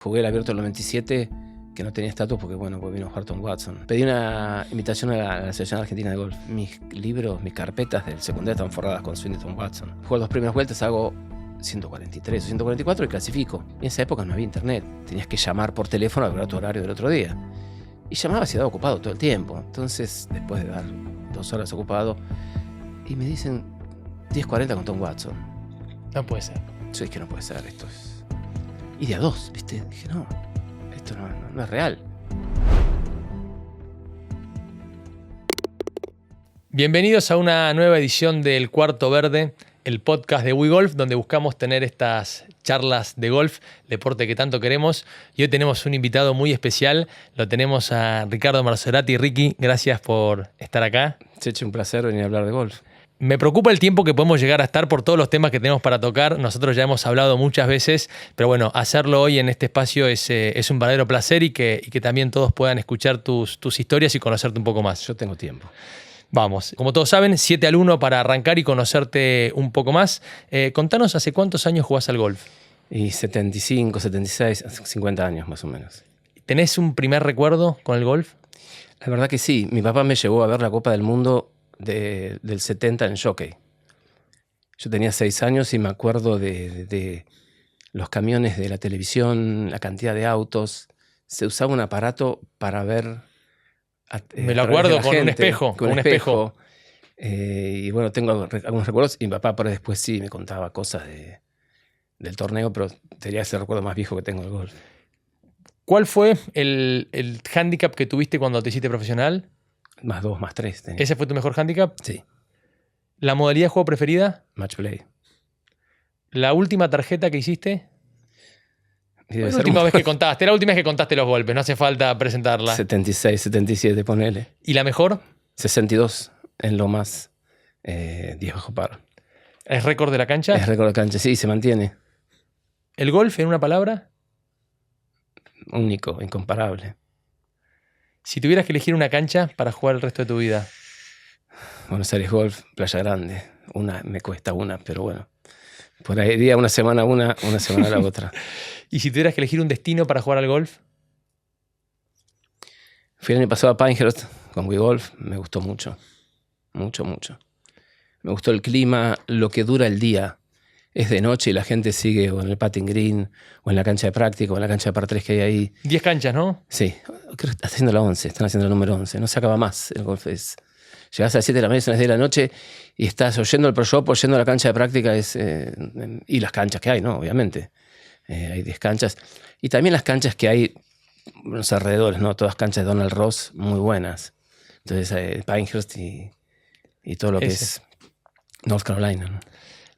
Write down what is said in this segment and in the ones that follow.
Jugué el Abierto del 97, que no tenía estatus porque vino Harton Watson. Pedí una invitación a la Selección Argentina de Golf. Mis libros, mis carpetas del secundario están forradas con swing de Tom Watson. Juego las dos primeras vueltas, hago 143 o 144 y clasifico. Y en esa época no había internet. Tenías que llamar por teléfono a ver tu horario del otro día. Y llamaba y se daba ocupado todo el tiempo. Entonces, después de dar 2 horas ocupado, y me dicen 10:40 con Tom Watson. No puede ser. Yo dije, no puede ser, esto es... Y de a 2, ¿viste? Dije, no, esto no es real. Bienvenidos a una nueva edición del Cuarto Verde, el podcast de WeGolf, donde buscamos tener estas charlas de golf, deporte que tanto queremos. Y hoy tenemos un invitado muy especial, lo tenemos a Ricardo Marzorati. Ricky, gracias por estar acá. Cheche, un placer venir a hablar de golf. Me preocupa el tiempo que podemos llegar a estar por todos los temas que tenemos para tocar. Nosotros ya hemos hablado muchas veces, pero bueno, hacerlo hoy en este espacio es un verdadero placer y que también todos puedan escuchar tus historias y conocerte un poco más. Yo tengo tiempo. Vamos, como todos saben, 7-1 para arrancar y conocerte un poco más. Contanos, ¿hace cuántos años jugás al golf? Y 75, 76, 50 años más o menos. ¿Tenés un primer recuerdo con el golf? La verdad que sí. Mi papá me llevó a ver la Copa del Mundo del 70 en Jockey. Yo tenía 6 años y me acuerdo de los camiones de la televisión, la cantidad de autos. Se usaba un aparato para ver... Me lo acuerdo con un espejo. Con un espejo. Y bueno, tengo algunos recuerdos. Y mi papá por después sí me contaba cosas del torneo, pero sería ese recuerdo más viejo que tengo del golf. ¿Cuál fue el hándicap que tuviste cuando te hiciste profesional? +2, +3 tenía. ¿Ese fue tu mejor hándicap? Sí. ¿La modalidad de juego preferida? Match play. ¿La última tarjeta que hiciste? Debe La ser última vez que contaste. La última vez que contaste los golpes. No hace falta presentarla. 76, 77, ponele. ¿Y la mejor? 62 en lo más 10 bajo par. ¿Es récord de la cancha? Es récord de cancha, sí, se mantiene. ¿El golf en una palabra? Único, incomparable. Si tuvieras que elegir una cancha para jugar el resto de tu vida. Buenos Aires Golf, Playa Grande. Me cuesta una, pero bueno. Por ahí día una semana una semana la otra. ¿Y si tuvieras que elegir un destino para jugar al golf? Fui el año pasado a Pinehurst con WeGolf. Me gustó mucho. Mucho, mucho. Me gustó el clima, lo que dura el día. Es de noche y la gente sigue o en el putting green, o en la cancha de práctica, o en la cancha de par 3 que hay ahí. 10 canchas, ¿no? Sí, creo que están haciendo la 11, están haciendo el número 11. No se acaba más el golf. Llegás a las 7 de la mañana, son las 10 de la noche y estás oyendo el Pro Shop, oyendo la cancha de práctica. Y las canchas que hay, ¿no? Obviamente. Hay 10 canchas. Y también las canchas que hay en los alrededores, ¿no? Todas canchas de Donald Ross muy buenas. Entonces, Pinehurst y todo lo que es North Carolina, ¿no?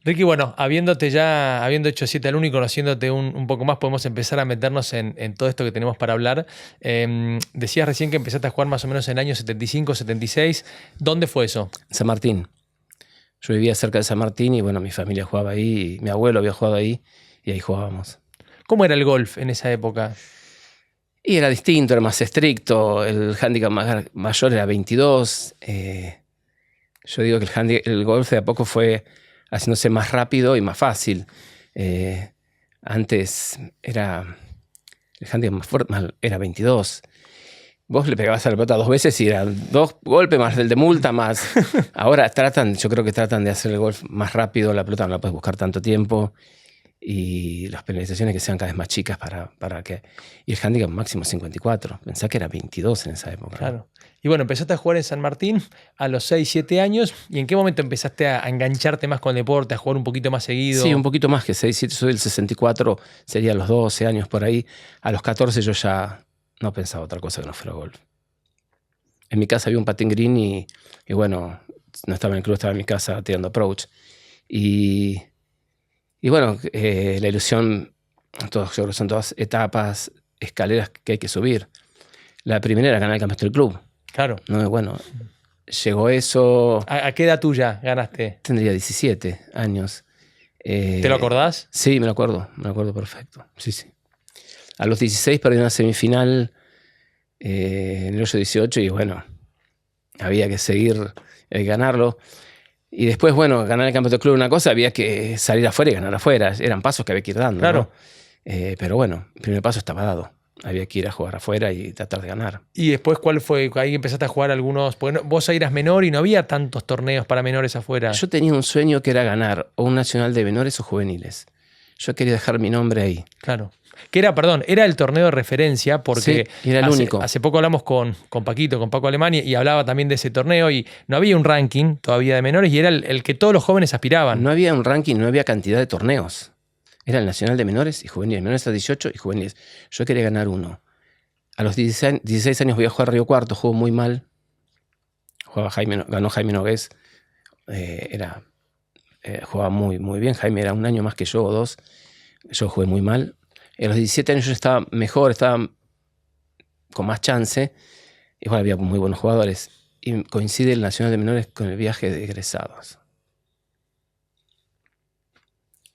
Ricky, bueno, habiendo hecho 7-1 y conociéndote un poco más, podemos empezar a meternos en todo esto que tenemos para hablar. Decías recién que empezaste a jugar más o menos en el año 75, 76. ¿Dónde fue eso? San Martín. Yo vivía cerca de San Martín y bueno, mi familia jugaba ahí, mi abuelo había jugado ahí y ahí jugábamos. ¿Cómo era el golf en esa época? Y era distinto, era más estricto, el handicap mayor era 22. Yo digo que el golf de a poco fue haciéndose más rápido y más fácil. Antes el handicap más fuerte era 22. Vos le pegabas a la pelota 2 veces y eran 2 golpes más el de multa más. Ahora yo creo que tratan de hacer el golf más rápido, la pelota no la puedes buscar tanto tiempo y las penalizaciones que sean cada vez más chicas para que... Y el handicap máximo 54. Pensá que era 22 en esa época. Claro. Y bueno, empezaste a jugar en San Martín a los 6, 7 años. ¿Y en qué momento empezaste a engancharte más con el deporte, a jugar un poquito más seguido? Sí, un poquito más que 6, 7. Soy del 64, serían los 12 años por ahí. A los 14 yo ya no pensaba otra cosa que no fuera golf. En mi casa había un putting green y bueno, no estaba en el club, estaba en mi casa tirando approach. Y bueno, la ilusión, yo creo que son todas etapas, escaleras que hay que subir. La primera era ganar el campeonato del club. Claro. No, bueno, llegó eso... ¿A qué edad tuya ganaste? Tendría 17 años. ¿Te lo acordás? Sí, me lo acuerdo perfecto. Sí. A los 16 perdí una semifinal en el hoyo 18 y bueno, había que seguir, ganarlo. Y después, bueno, ganar el campeonato del club era una cosa, había que salir afuera y ganar afuera. Eran pasos que había que ir dando. Claro. ¿No? Pero bueno, el primer paso estaba dado. Había que ir a jugar afuera y tratar de ganar. Y después, ¿cuál fue? Ahí empezaste a jugar algunos... Porque vos ahí eras menor y no había tantos torneos para menores afuera. Yo tenía un sueño que era ganar o un nacional de menores o juveniles. Yo quería dejar mi nombre ahí. Claro. Que era, perdón, era el torneo de referencia porque sí, era el único. Hace poco hablamos con Paquito, con Paco Alemán, y hablaba también de ese torneo y no había un ranking todavía de menores y era el que todos los jóvenes aspiraban. No había un ranking, no había cantidad de torneos. Era el nacional de menores y juveniles, menores a 18 y juveniles. Yo quería ganar uno. A los 16 años voy a jugar Río Cuarto, juego muy mal. Ganó Jaime Nogués. Jugaba muy, muy bien. Jaime era un año más que yo o 2. Yo jugué muy mal. A los 17 años yo estaba mejor, estaba con más chance. Igual había muy buenos jugadores. Y coincide el Nacional de Menores con el viaje de egresados.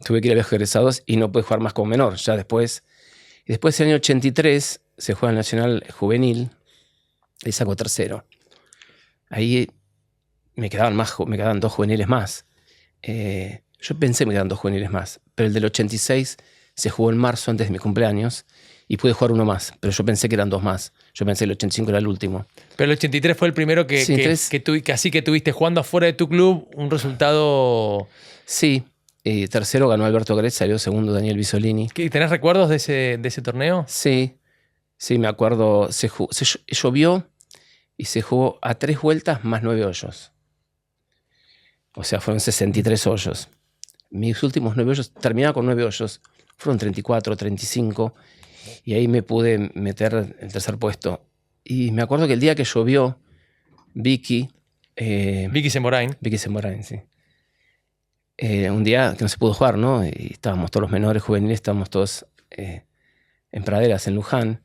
Tuve que ir al viaje de egresados y no pude jugar más como menor. Ya después. Y después, en el año 83, se juega el Nacional Juvenil y saco tercero. Ahí me quedaban 2 juveniles más. Yo pensé que me quedaban 2 juveniles más, pero el del 86 se jugó en marzo antes de mi cumpleaños y pude jugar uno más, pero yo pensé que eran 2 más. Yo pensé que el 85 era el último. Pero el 83 fue el primero que así que tuviste jugando afuera de tu club un resultado... Sí, tercero ganó Alberto Gretz, salió segundo Daniel Bisolini. ¿Tenés recuerdos de ese torneo? Sí, me acuerdo. Llovió y se jugó a 3 vueltas más 9 hoyos. O sea, fueron 63 hoyos. Mis últimos 9 hoyos, terminaba con 9 hoyos, fueron 34, 35, y ahí me pude meter en el tercer puesto. Y me acuerdo que el día que llovió, Vicky Semborain, sí. Un día que no se pudo jugar, ¿no? Y estábamos todos los menores juveniles, estábamos todos en praderas, en Luján,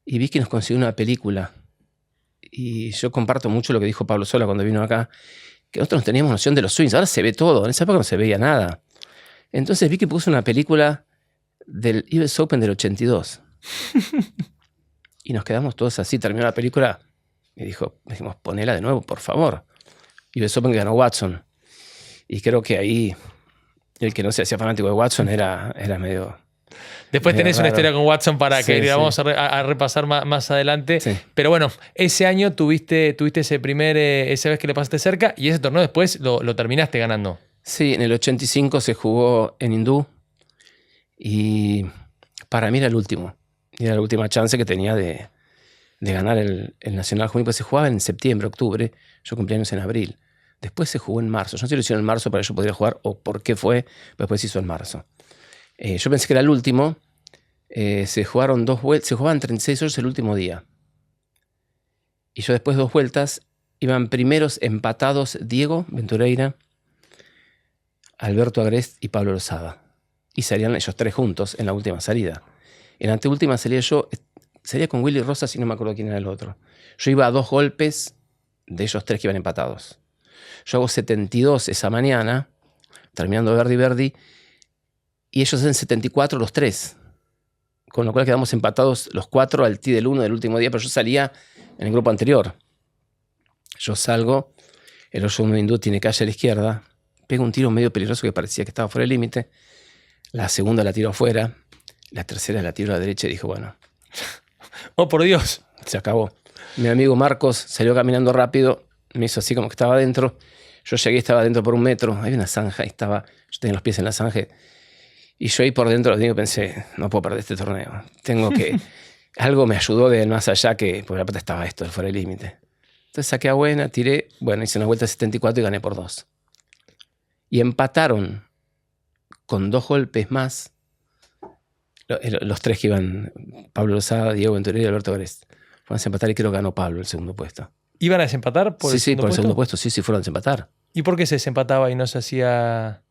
y Vicky nos consiguió una película. Y yo comparto mucho lo que dijo Pablo Sola cuando vino acá, que nosotros no teníamos noción de los swings. Ahora se ve todo, en esa época no se veía nada. Entonces Vicky puso una película del US Open del 82. Y nos quedamos todos así, terminó la película y dijimos, ponela de nuevo, por favor. US Open que ganó Watson. Y creo que ahí el que no se hacía fanático de Watson era medio... Después tenés raro. Una historia con Watson para que la vamos sí. a repasar más adelante. Sí. Pero bueno, ese año tuviste esa vez que le pasaste cerca y ese torneo después lo terminaste ganando. Sí, en el 85 se jugó en Hindú y para mí era el último. Era la última chance que tenía de ganar el Nacional Juvenil, porque se jugaba en septiembre, octubre. Yo cumplí años en abril. Después se jugó en marzo. Yo no sé si lo hicieron en marzo para que yo pudiera jugar o por qué fue, pero después se hizo en marzo. Yo pensé que era el último. Se jugaron 2 vueltas, se jugaban 36 hoyos el último día. Y yo después 2 vueltas, iban primeros empatados Diego Ventureira, Alberto Agrest y Pablo Lozada. Y salían ellos 3 juntos en la última salida. En la anteúltima salía salía con Willy Rosas y no me acuerdo quién era el otro. Yo iba a 2 golpes de ellos 3 que iban empatados. Yo hago 72 esa mañana, terminando Verdi, y ellos hacen 74 los 3. Con lo cual quedamos empatados los 4 al tee del 1 del último día, pero yo salía en el grupo anterior. Yo salgo, el hoyo 1 hindú tiene calle a la izquierda, pego un tiro medio peligroso que parecía que estaba fuera del límite, la segunda la tiro afuera, la tercera la tiro a la derecha y dije, bueno. ¡Oh, por Dios! Se acabó. Mi amigo Marcos salió caminando rápido, me hizo así como que estaba adentro. Yo llegué, estaba adentro por 1 metro, había una zanja, yo tenía los pies en la zanja. Y yo ahí por dentro pensé, no puedo perder este torneo. Tengo que... Algo me ayudó de más allá porque la plata estaba fuera del límite. Entonces saqué a buena, tiré, hice una vuelta de 74 y gané por 2. Y empataron con 2 golpes más los 3 que iban, Pablo Lozada, Diego Ventureira y Alberto Agrest. Fueron a desempatar y creo que ganó Pablo el segundo puesto. ¿Iban a desempatar por el segundo puesto? Sí, por el segundo puesto, sí, fueron a desempatar. ¿Y por qué se desempataba y no se hacía...?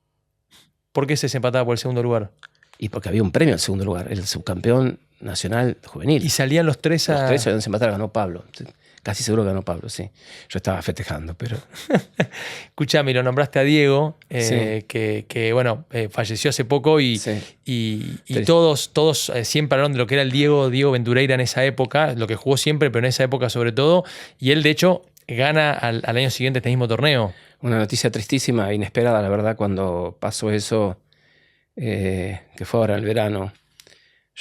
¿Por qué se desempataba por el segundo lugar? Y porque había un premio al segundo lugar, el subcampeón nacional juvenil. ¿Y salían los 3 a...? Los 3 habían desempatado, ganó Pablo. Casi seguro que ganó Pablo, sí. Yo estaba festejando, pero... Escuchame, lo nombraste a Diego, sí. que falleció hace poco y todos siempre hablaron de lo que era el Diego Ventureira en esa época, lo que jugó siempre, pero en esa época sobre todo. Y él, de hecho, gana al año siguiente este mismo torneo. Una noticia tristísima, inesperada, la verdad, cuando pasó eso, que fue ahora el verano.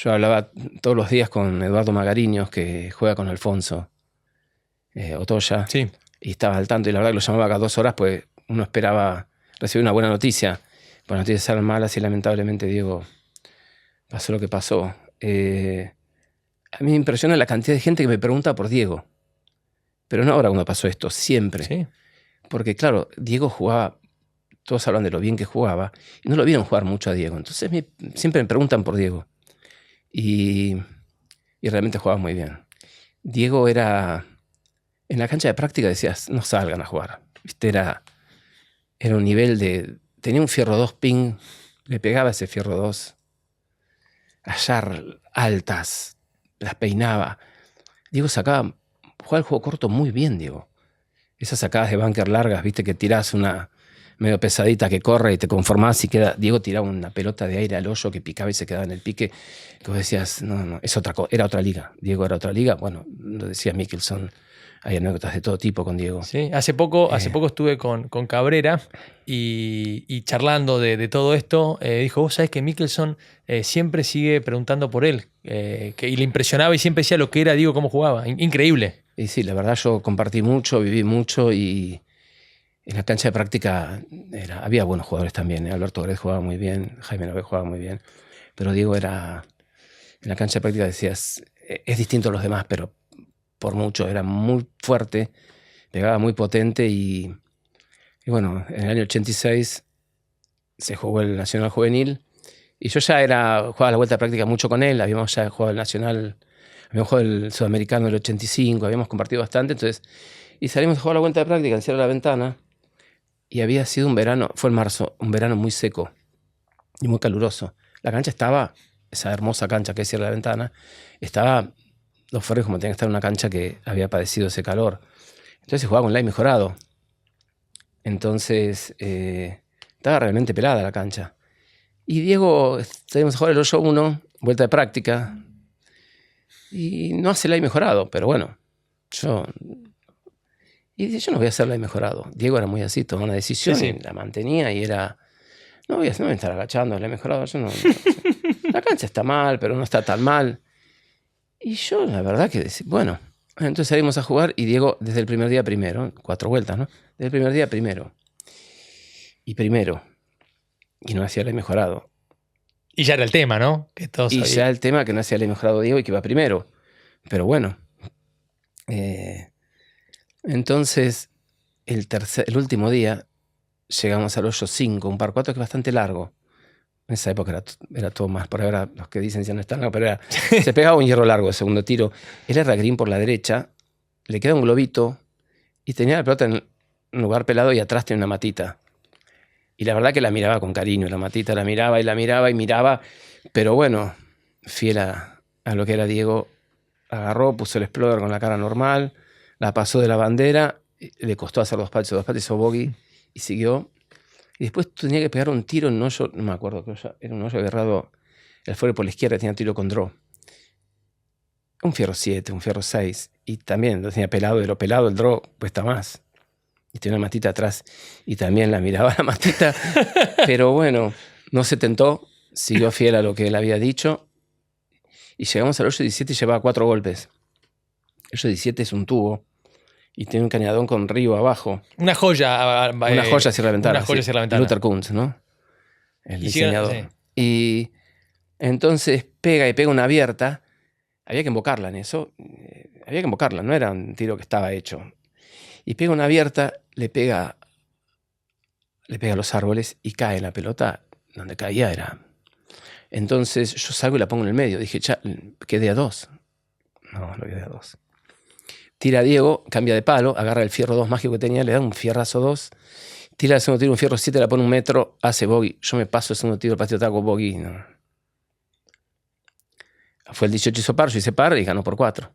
Yo hablaba todos los días con Eduardo Magariños, que juega con Alfonso Otoya, Sí. y estaba al tanto, y la verdad que lo llamaba cada 2 horas, pues uno esperaba recibir una buena noticia. Las noticias eran malas y lamentablemente, Diego, pasó lo que pasó. A mí me impresiona la cantidad de gente que me pregunta por Diego. Pero no ahora cuando pasó esto, siempre. Sí. Porque claro, Diego jugaba, todos hablan de lo bien que jugaba, y no lo vieron jugar mucho a Diego. Entonces siempre me preguntan por Diego. Y realmente jugaba muy bien. Diego era, en la cancha de práctica decías, no salgan a jugar. ¿Viste? Era un nivel de, tenía un fierro 2 ping, le pegaba ese fierro 2, allá altas, las peinaba. Diego jugaba el juego corto muy bien, Diego. Esas sacadas de bunker largas, viste, que tirás una medio pesadita que corre y te conformás y queda. Diego tiraba una pelota de aire al hoyo que picaba y se quedaba en el pique, que vos decías, no, es otra cosa, era otra liga. Diego era otra liga. Bueno, lo decía Mickelson, hay anécdotas de todo tipo con Diego. Sí, hace poco estuve con Cabrera y charlando de todo esto, dijo, vos sabés que Mickelson siempre sigue preguntando por él, y le impresionaba y siempre decía lo que era Diego, cómo jugaba. Increíble. Y sí, la verdad yo compartí mucho, viví mucho, y en la cancha de práctica había buenos jugadores también. Alberto Gret jugaba muy bien, Jaime Nové jugaba muy bien, pero Diego era, en la cancha de práctica decías, es distinto a los demás, pero por mucho, era muy fuerte, pegaba muy potente, y bueno, en el año 86 se jugó el Nacional Juvenil, y yo ya jugaba la vuelta de práctica mucho con él, habíamos ya jugado el Nacional, habíamos jugado el Sudamericano del 85, habíamos compartido bastante, entonces, y salimos a jugar la vuelta de práctica en Cierra la Ventana, y había sido un verano, fue en marzo, un verano muy seco y muy caluroso. La cancha estaba, esa hermosa cancha que es Cierra la Ventana, estaba los Forres como tenía que estar en una cancha que había padecido ese calor. Entonces se jugaba con live mejorado. Entonces estaba realmente pelada la cancha. Y Diego, salimos a jugar el hoyo 1, vuelta de práctica, y no hace live mejorado, pero bueno, yo no voy a hacer live mejorado. Diego era muy así, tomó una decisión, Sí. y la mantenía, y era, no voy a estar agachando, live mejorado, la cancha está mal, pero no está tan mal. Y yo, la verdad que, bueno, entonces salimos a jugar, y Diego desde el primer día primero, 4 vueltas, ¿no? Desde el primer día primero. Y no hacía el mejorado. Y ya era el tema, ¿no? Que todos Y sabían. ya el tema que no hacía el mejorado Diego y que iba primero. Pero bueno. Entonces, el último día, llegamos al hoyo 5, un par 4 que es bastante largo. En esa época era todo más, por ahora los que dicen ya no están, no, pero se pegaba un hierro largo el segundo tiro. Él era green por la derecha, le queda un globito y tenía la pelota en un lugar pelado y atrás tenía una matita. Y la verdad que la miraba con cariño, la matita la miraba y miraba, pero bueno, fiel a lo que era Diego, agarró, puso el explorer con la cara normal, la pasó de la bandera, le costó hacer 2 pads, hizo bogey y siguió. Y después tenía que pegar un tiro en un hoyo, no me acuerdo, era un hoyo agarrado, el fuere por la izquierda, tenía tiro con draw. Un fierro 7, un fierro 6, y también lo tenía pelado, de lo pelado el draw cuesta más. Y tenía una matita atrás, y también la miraba la matita, pero bueno, no se tentó, siguió fiel a lo que él había dicho, y llegamos al hoyo 17 y llevaba 4 golpes. El hoyo 17 es un tubo, y tiene un cañadón con río abajo. Una joya. Una joya Sierra Ventana. Una joya Sierra Ventana. Luther Kuntz, ¿no? El diseñador. Sí. Y entonces pega una abierta. Había que invocarla en eso. Había que invocarla, no era un tiro que estaba hecho. Y pega una abierta, le pega a los árboles y cae la pelota. Donde caía era. Entonces yo salgo y la pongo en el medio. Dije, ya, quedé a 2. No quedé a 2. Tira a Diego, cambia de palo, agarra el fierro 2 mágico que tenía, le da un fierrazo 2, tira el segundo tiro, un fierro 7, la pone 1 metro, hace bogey. Yo me paso el segundo tiro, el patio taco, bogey. No. Fue el 18, hizo par, yo hice par y ganó por 4.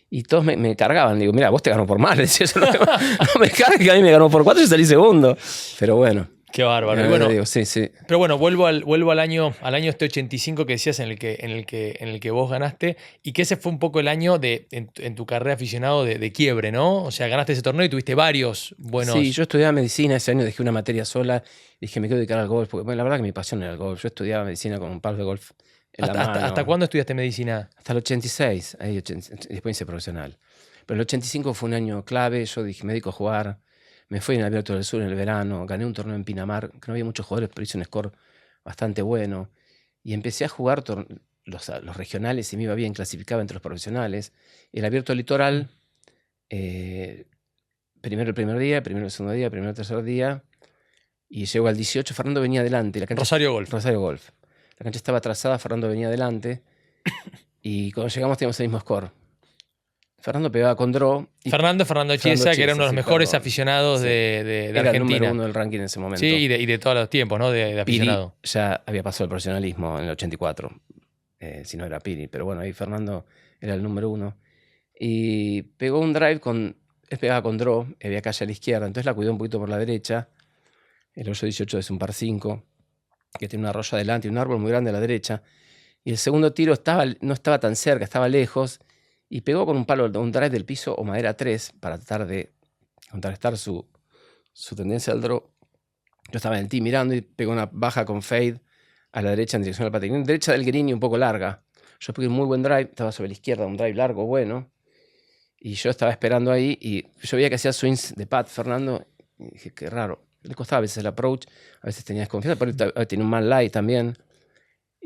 Y todos me cargaban. Digo, mira, vos te ganó por mal. Decía, no me cargues, que a mí me ganó por 4 y salí segundo. Pero bueno. Qué bárbaro. Bueno, digo, sí. Pero bueno, vuelvo al año este 85 que decías en el que vos ganaste, y que ese fue un poco el año en tu carrera aficionado de quiebre, ¿no? O sea, ganaste ese torneo y tuviste varios buenos. Sí, yo estudiaba medicina, ese año dejé una materia sola y dije, me quiero dedicar al golf, porque bueno, la verdad que mi pasión era el golf. Yo estudiaba medicina con un palo de golf en la mano. ¿Hasta cuándo estudiaste medicina? Hasta el 86, ahí después hice profesional. Pero el 85 fue un año clave, yo dije, me dedico a jugar, me fui en el Abierto del Sur en el verano, gané un torneo en Pinamar, que no había muchos jugadores, pero hice un score bastante bueno. Y empecé a jugar los regionales y me iba bien, clasificaba entre los profesionales. El Abierto del Litoral, primero el primer día, primero el segundo día, primero el tercer día, y llegó al 18, Fernando venía adelante. Rosario Golf. Rosario Golf. La cancha estaba atrasada, Fernando venía adelante, y cuando llegamos teníamos el mismo score. Fernando pegaba con draw. Fernando Chiesa, que era uno de los mejores aficionados de era Argentina. El número uno del ranking en ese momento. Sí, y de todos los tiempos, ¿no? De aficionado. Piri ya había pasado el profesionalismo en el 84, si no era Piri, pero bueno, ahí Fernando era el número uno. Y pegó un drive él pegaba con draw, había calle a la izquierda, entonces la cuidó un poquito por la derecha. El hoyo 18 es un par 5, que tiene un arroyo adelante y un árbol muy grande a la derecha. Y el segundo tiro no estaba tan cerca, estaba lejos, y pegó con un palo, un drive del piso o madera 3 para tratar de contrarrestar su tendencia al draw. Yo estaba en el tee mirando y pegó una baja con fade a la derecha en dirección al patín. Derecha del green y un poco larga. Yo pegué un muy buen drive, estaba sobre la izquierda, un drive largo, bueno. Y yo estaba esperando ahí y yo veía que hacía swings de pad Fernando. Y dije, qué raro. Le costaba a veces el approach, a veces tenía desconfianza, pero tenía un mal lie también.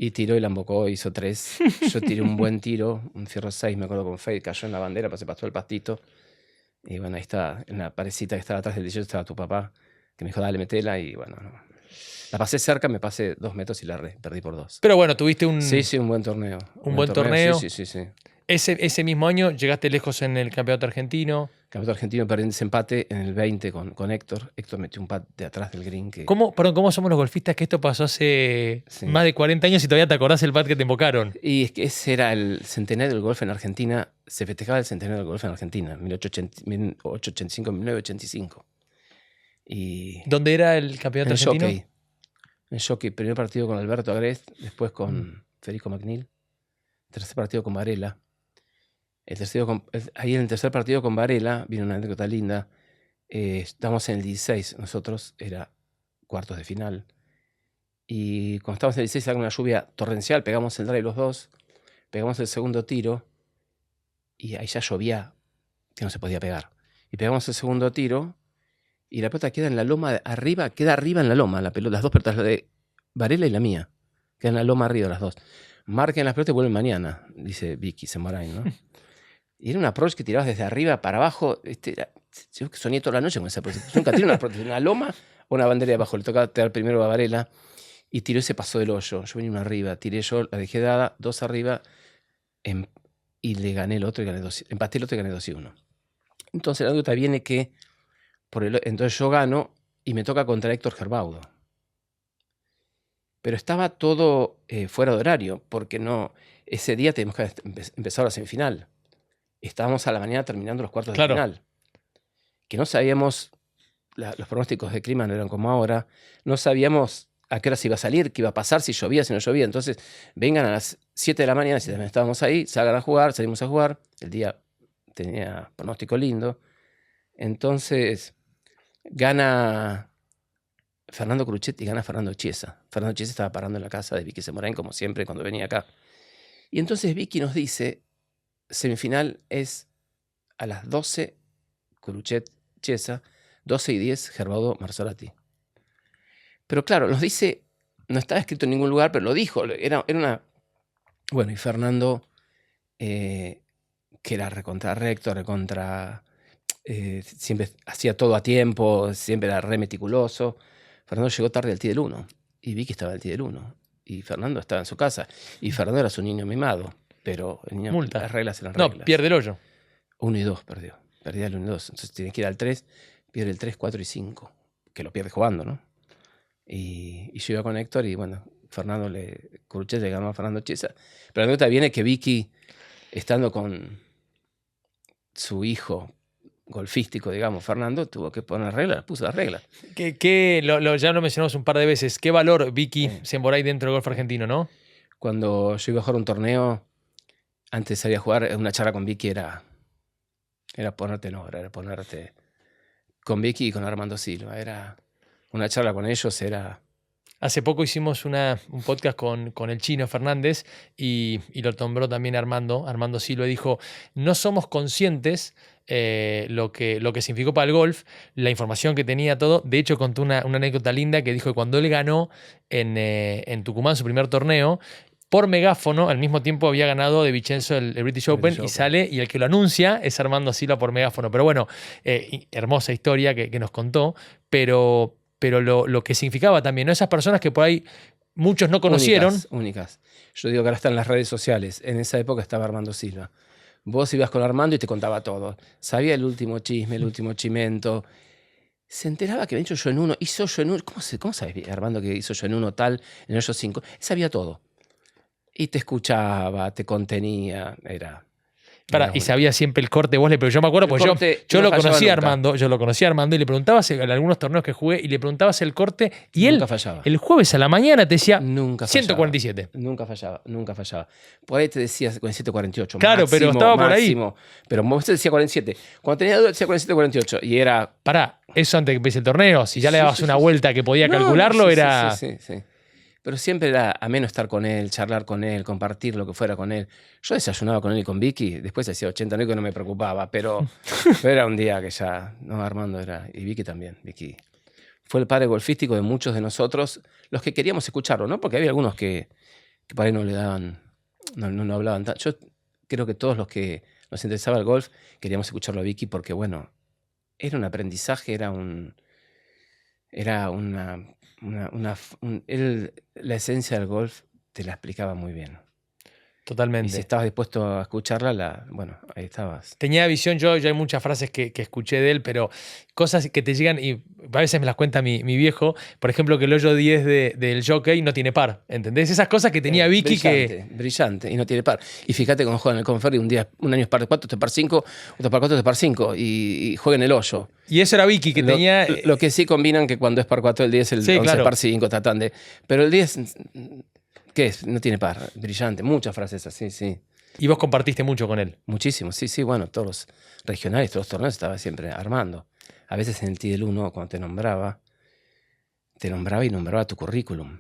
Y tiró y la embocó, hizo 3. Yo tiré un buen tiro, un fierro 6, me acuerdo, con fade, cayó en la bandera, se pasó el pastito. Y bueno, ahí está, en la parecita que estaba atrás del 18 estaba tu papá, que me dijo, dale, metela, y bueno, no. La pasé cerca, me pasé 2 metros y la perdí por 2. Pero bueno, tuviste un... Sí, un buen torneo. Un buen torneo. Sí. Ese mismo año llegaste lejos en el campeonato argentino. Campeonato argentino, perdí en desempate en el 20 con Héctor. Héctor metió un pad de atrás del green. ¿Cómo somos los golfistas que esto pasó hace más de 40 años y todavía te acordás el pad que te invocaron? Y es que ese era el centenario del golf en Argentina. Se festejaba el centenario del golf en Argentina, 1885. Y ¿Dónde era el campeonato argentino? En el Jockey. Primer partido con Alberto Agrest, después con Federico McNeil. Tercer partido con Varela. Ahí en el tercer partido con Varela, vino una anécdota linda. Estamos en el 16, nosotros era cuartos de final. Y cuando estábamos en el 16, había una lluvia torrencial, pegamos el drive los dos, pegamos el segundo tiro, y ahí ya llovía, que no se podía pegar. Y pegamos el segundo tiro, y la pelota queda en la loma arriba, queda arriba en la loma, la pelota, las dos pelotas, la de Varela y la mía, quedan en la loma arriba las dos. Marquen las pelotas y vuelven mañana, dice Vicky Semborain, ¿no? Y era un approach que tirabas desde arriba para abajo. Yo soñé toda la noche con esa approach. Yo nunca tiré una loma o una bandera de abajo. Le tocaba tirar primero a Varela y tiró y se pasó del hoyo. Yo venía una arriba, tiré yo, la dejé dada, 2 arriba y le gané el otro y gané 2. Empaté el otro y gané 2-1. Entonces la anécdota viene que entonces yo gano y me toca contra Héctor Gerbaudo. Pero estaba todo fuera de horario porque ese día teníamos que empezar la semifinal. Estábamos a la mañana terminando los cuartos de final. Que no sabíamos, los pronósticos de clima no eran como ahora, no sabíamos a qué hora se iba a salir, qué iba a pasar, si llovía, si no llovía. Entonces, vengan a las 7 de la mañana, si también estábamos ahí, salgan a jugar, salimos a jugar. El día tenía pronóstico lindo. Entonces, gana Fernando Cruchet y gana Fernando Chiesa. Fernando Chiesa estaba parando en la casa de Vicky Semborain, como siempre, cuando venía acá. Y entonces Vicky nos dice, semifinal es a las 12, Cruchet, Chiesa, 12:10, Gerbaudo, Marzorati. Pero claro, nos dice, no estaba escrito en ningún lugar, pero lo dijo, era una... Bueno, y Fernando, que era recontra recto, siempre hacía todo a tiempo, siempre era re meticuloso. Fernando llegó tarde al tee del 1, y Vicky estaba al tee del 1, y Fernando estaba en su casa, y Fernando era su niño mimado. Pero el niño, las reglas eran reglas. No, pierde el hoyo. 1 y 2 perdió. Perdía el 1 y 2. Entonces tiene que ir al 3, pierde el 3, 4 y 5. Que lo pierde jugando, ¿no? Y yo iba con Héctor y bueno, Cruchet le ganó a Fernando Chiesa. Pero la nota viene que Vicky, estando con su hijo golfístico, digamos, Fernando, tuvo que poner reglas, puso las reglas. Ya lo mencionamos un par de veces. ¿Qué valor Vicky Semborain dentro del golf argentino, no? Cuando yo iba a jugar un torneo, antes de salir a jugar, una charla con Vicky era ponerte en obra, era ponerte con Vicky y con Armando Silva. Era una charla con ellos, era Hace poco hicimos un podcast con el Chino Fernández y lo nombró también Armando Silva, y dijo, no somos conscientes lo que significó para el golf, la información que tenía todo. De hecho, contó una anécdota linda que dijo que cuando él ganó en Tucumán su primer torneo, por megáfono, al mismo tiempo había ganado de Vicenzo el British Open, y sale, y el que lo anuncia es Armando Silva por megáfono. Pero bueno, hermosa historia que nos contó, pero lo que significaba también, ¿no? Esas personas que por ahí muchos no conocieron. Únicas. Yo digo que ahora están las redes sociales. En esa época estaba Armando Silva. Vos ibas con Armando y te contaba todo. Sabía el último chisme, el último chimento. Se enteraba que había hecho yo en uno, hizo yo en uno. ¿Cómo sabes, Armando, que hizo yo en uno tal, en ellos 5? Sabía todo. Y te escuchaba, te contenía, Y sabía siempre el corte, vos yo me acuerdo, porque yo lo conocía a Armando, y le preguntabas en algunos torneos que jugué, y le preguntabas el corte, y él fallaba. El jueves a la mañana te decía nunca 147. Fallaba. Nunca fallaba. Por ahí te decía 47, 48. Claro, máximo, pero estaba máximo. por ahí. Pero vos te decía 47. Cuando tenía duda decía 47, 48. Y era... Pará, eso antes de que empiece el torneo. Si ya le dabas una vuelta que podía calcularlo, era... Sí. Pero siempre era ameno estar con él, charlar con él, compartir lo que fuera con él. Yo desayunaba con él y con Vicky, después hacía 80 años que no me preocupaba, pero era un día que ya, no, Armando era, y Vicky también. Vicky fue el padre golfístico de muchos de nosotros, los que queríamos escucharlo, ¿no? Porque había algunos que por ahí no le daban, no hablaban tanto. Yo creo que todos los que nos interesaba el golf queríamos escucharlo a Vicky porque, bueno, era un aprendizaje, él, la esencia del golf te la explicaba muy bien. Totalmente. Y si estabas dispuesto a escucharla, bueno, ahí estabas. Tenía visión yo hay muchas frases que escuché de él, pero cosas que te llegan y a veces me las cuenta mi viejo. Por ejemplo, que el hoyo 10 del jockey no tiene par, ¿entendés? Esas cosas que tenía Vicky brillante, y no tiene par. Y fíjate cuando juegan en el Conferri, un año es par 4, otro es par 5, otro par 4, otro es par 5, y juega en el hoyo. Y eso era Vicky, que tenía... Lo que sí combinan que cuando es par 4 el 10, el 11 es par 5, tratan de... Pero el 10... ¿Qué es? No tiene par, brillante, muchas frases así, sí. Y vos compartiste mucho con él. Muchísimo, sí, bueno, todos los regionales, todos los torneos estaba siempre armando. A veces en el TI del 1, cuando te nombraba y nombraba tu currículum.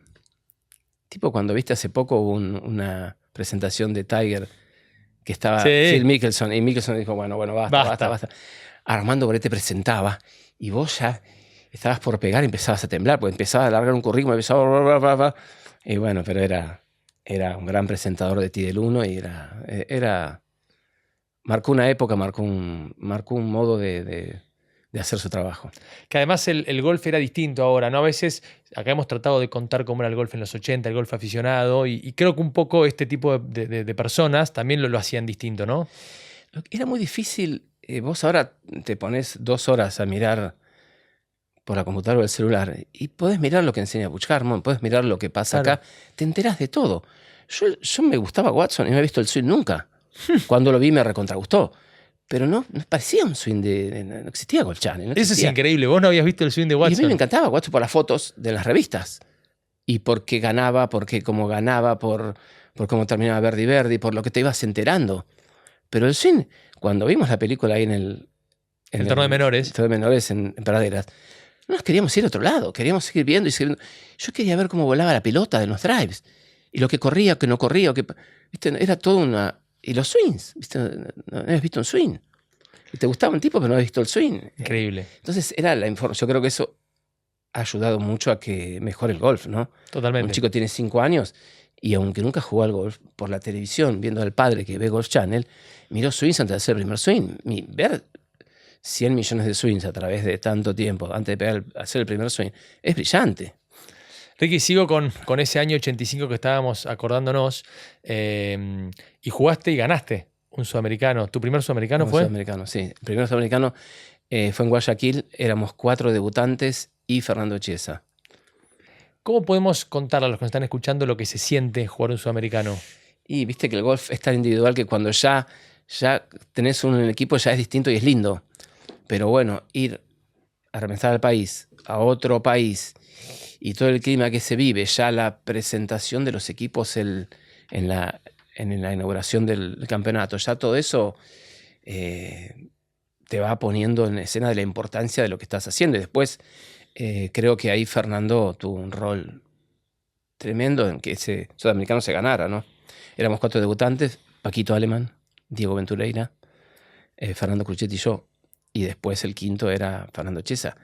Tipo cuando viste hace poco una presentación de Tiger que estaba Phil Mickelson, y Mickelson dijo, bueno, basta. Armando por ahí te presentaba, y vos ya estabas por pegar y empezabas a temblar, porque empezaba a alargar un currículum, empezaba... Y bueno, pero era un gran presentador de TI del 1 y marcó una época, marcó un modo de hacer su trabajo. Que además el golf era distinto ahora, ¿no? A veces, acá hemos tratado de contar cómo era el golf en los 80, el golf aficionado, y creo que un poco este tipo de personas también lo hacían distinto, ¿no? Era muy difícil. Vos ahora te pones 2 horas a mirar por la computadora o el celular, y podés mirar lo que enseña Butch Harmon, podés mirar lo que pasa acá, te enterás de todo. Yo me gustaba Watson y no había visto el swing nunca. Cuando lo vi me recontragustó. Pero no parecía un swing no existía Golf Channel. Eso es increíble, vos no habías visto el swing de Watson. Y a mí me encantaba Watson por las fotos de las revistas. Y porque ganaba, porque cómo ganaba, por cómo terminaba Verdi, por lo que te ibas enterando. Pero el swing, cuando vimos la película ahí en el torneo de menores. El torneo de menores en Praderas, no nos queríamos ir a otro lado, queríamos seguir viendo y seguir viendo. Yo quería ver cómo volaba la pelota de los drives, y lo que corría, que no corría, ¿viste? Era todo una... Y los swings, ¿viste? No habías visto un swing. Y te gustaba un tipo, pero no habías visto el swing. Increíble. Entonces era la información. Yo creo que eso ha ayudado mucho a que mejore el golf, ¿no? Totalmente. Un chico tiene 5 años y aunque nunca jugó al golf, por la televisión, viendo al padre que ve Golf Channel, miró swings antes de hacer el primer swing. Ver 100 millones de swings a través de tanto tiempo antes de hacer el primer swing es brillante. Ricky, sigo con ese año 85 que estábamos acordándonos, y jugaste y ganaste un sudamericano. ¿Tu primer sudamericano fue? Sudamericano, sí. El primer sudamericano fue en Guayaquil. Éramos 4 debutantes y Fernando Chiesa. ¿Cómo podemos contar a los que nos están escuchando lo que se siente jugar un sudamericano? Y viste que el golf es tan individual que cuando ya tenés uno en el equipo ya es distinto y es lindo. Pero bueno, ir a representar al país, a otro país, y todo el clima que se vive, ya la presentación de los equipos en la inauguración del campeonato, ya todo eso te va poniendo en escena de la importancia de lo que estás haciendo. Y después creo que ahí Fernando tuvo un rol tremendo en que ese sudamericano se ganara, ¿no? Éramos 4 debutantes, Paquito Alemán, Diego Ventureira, Fernando Cruchet y yo. Y después el quinto era Fernando Chiesa.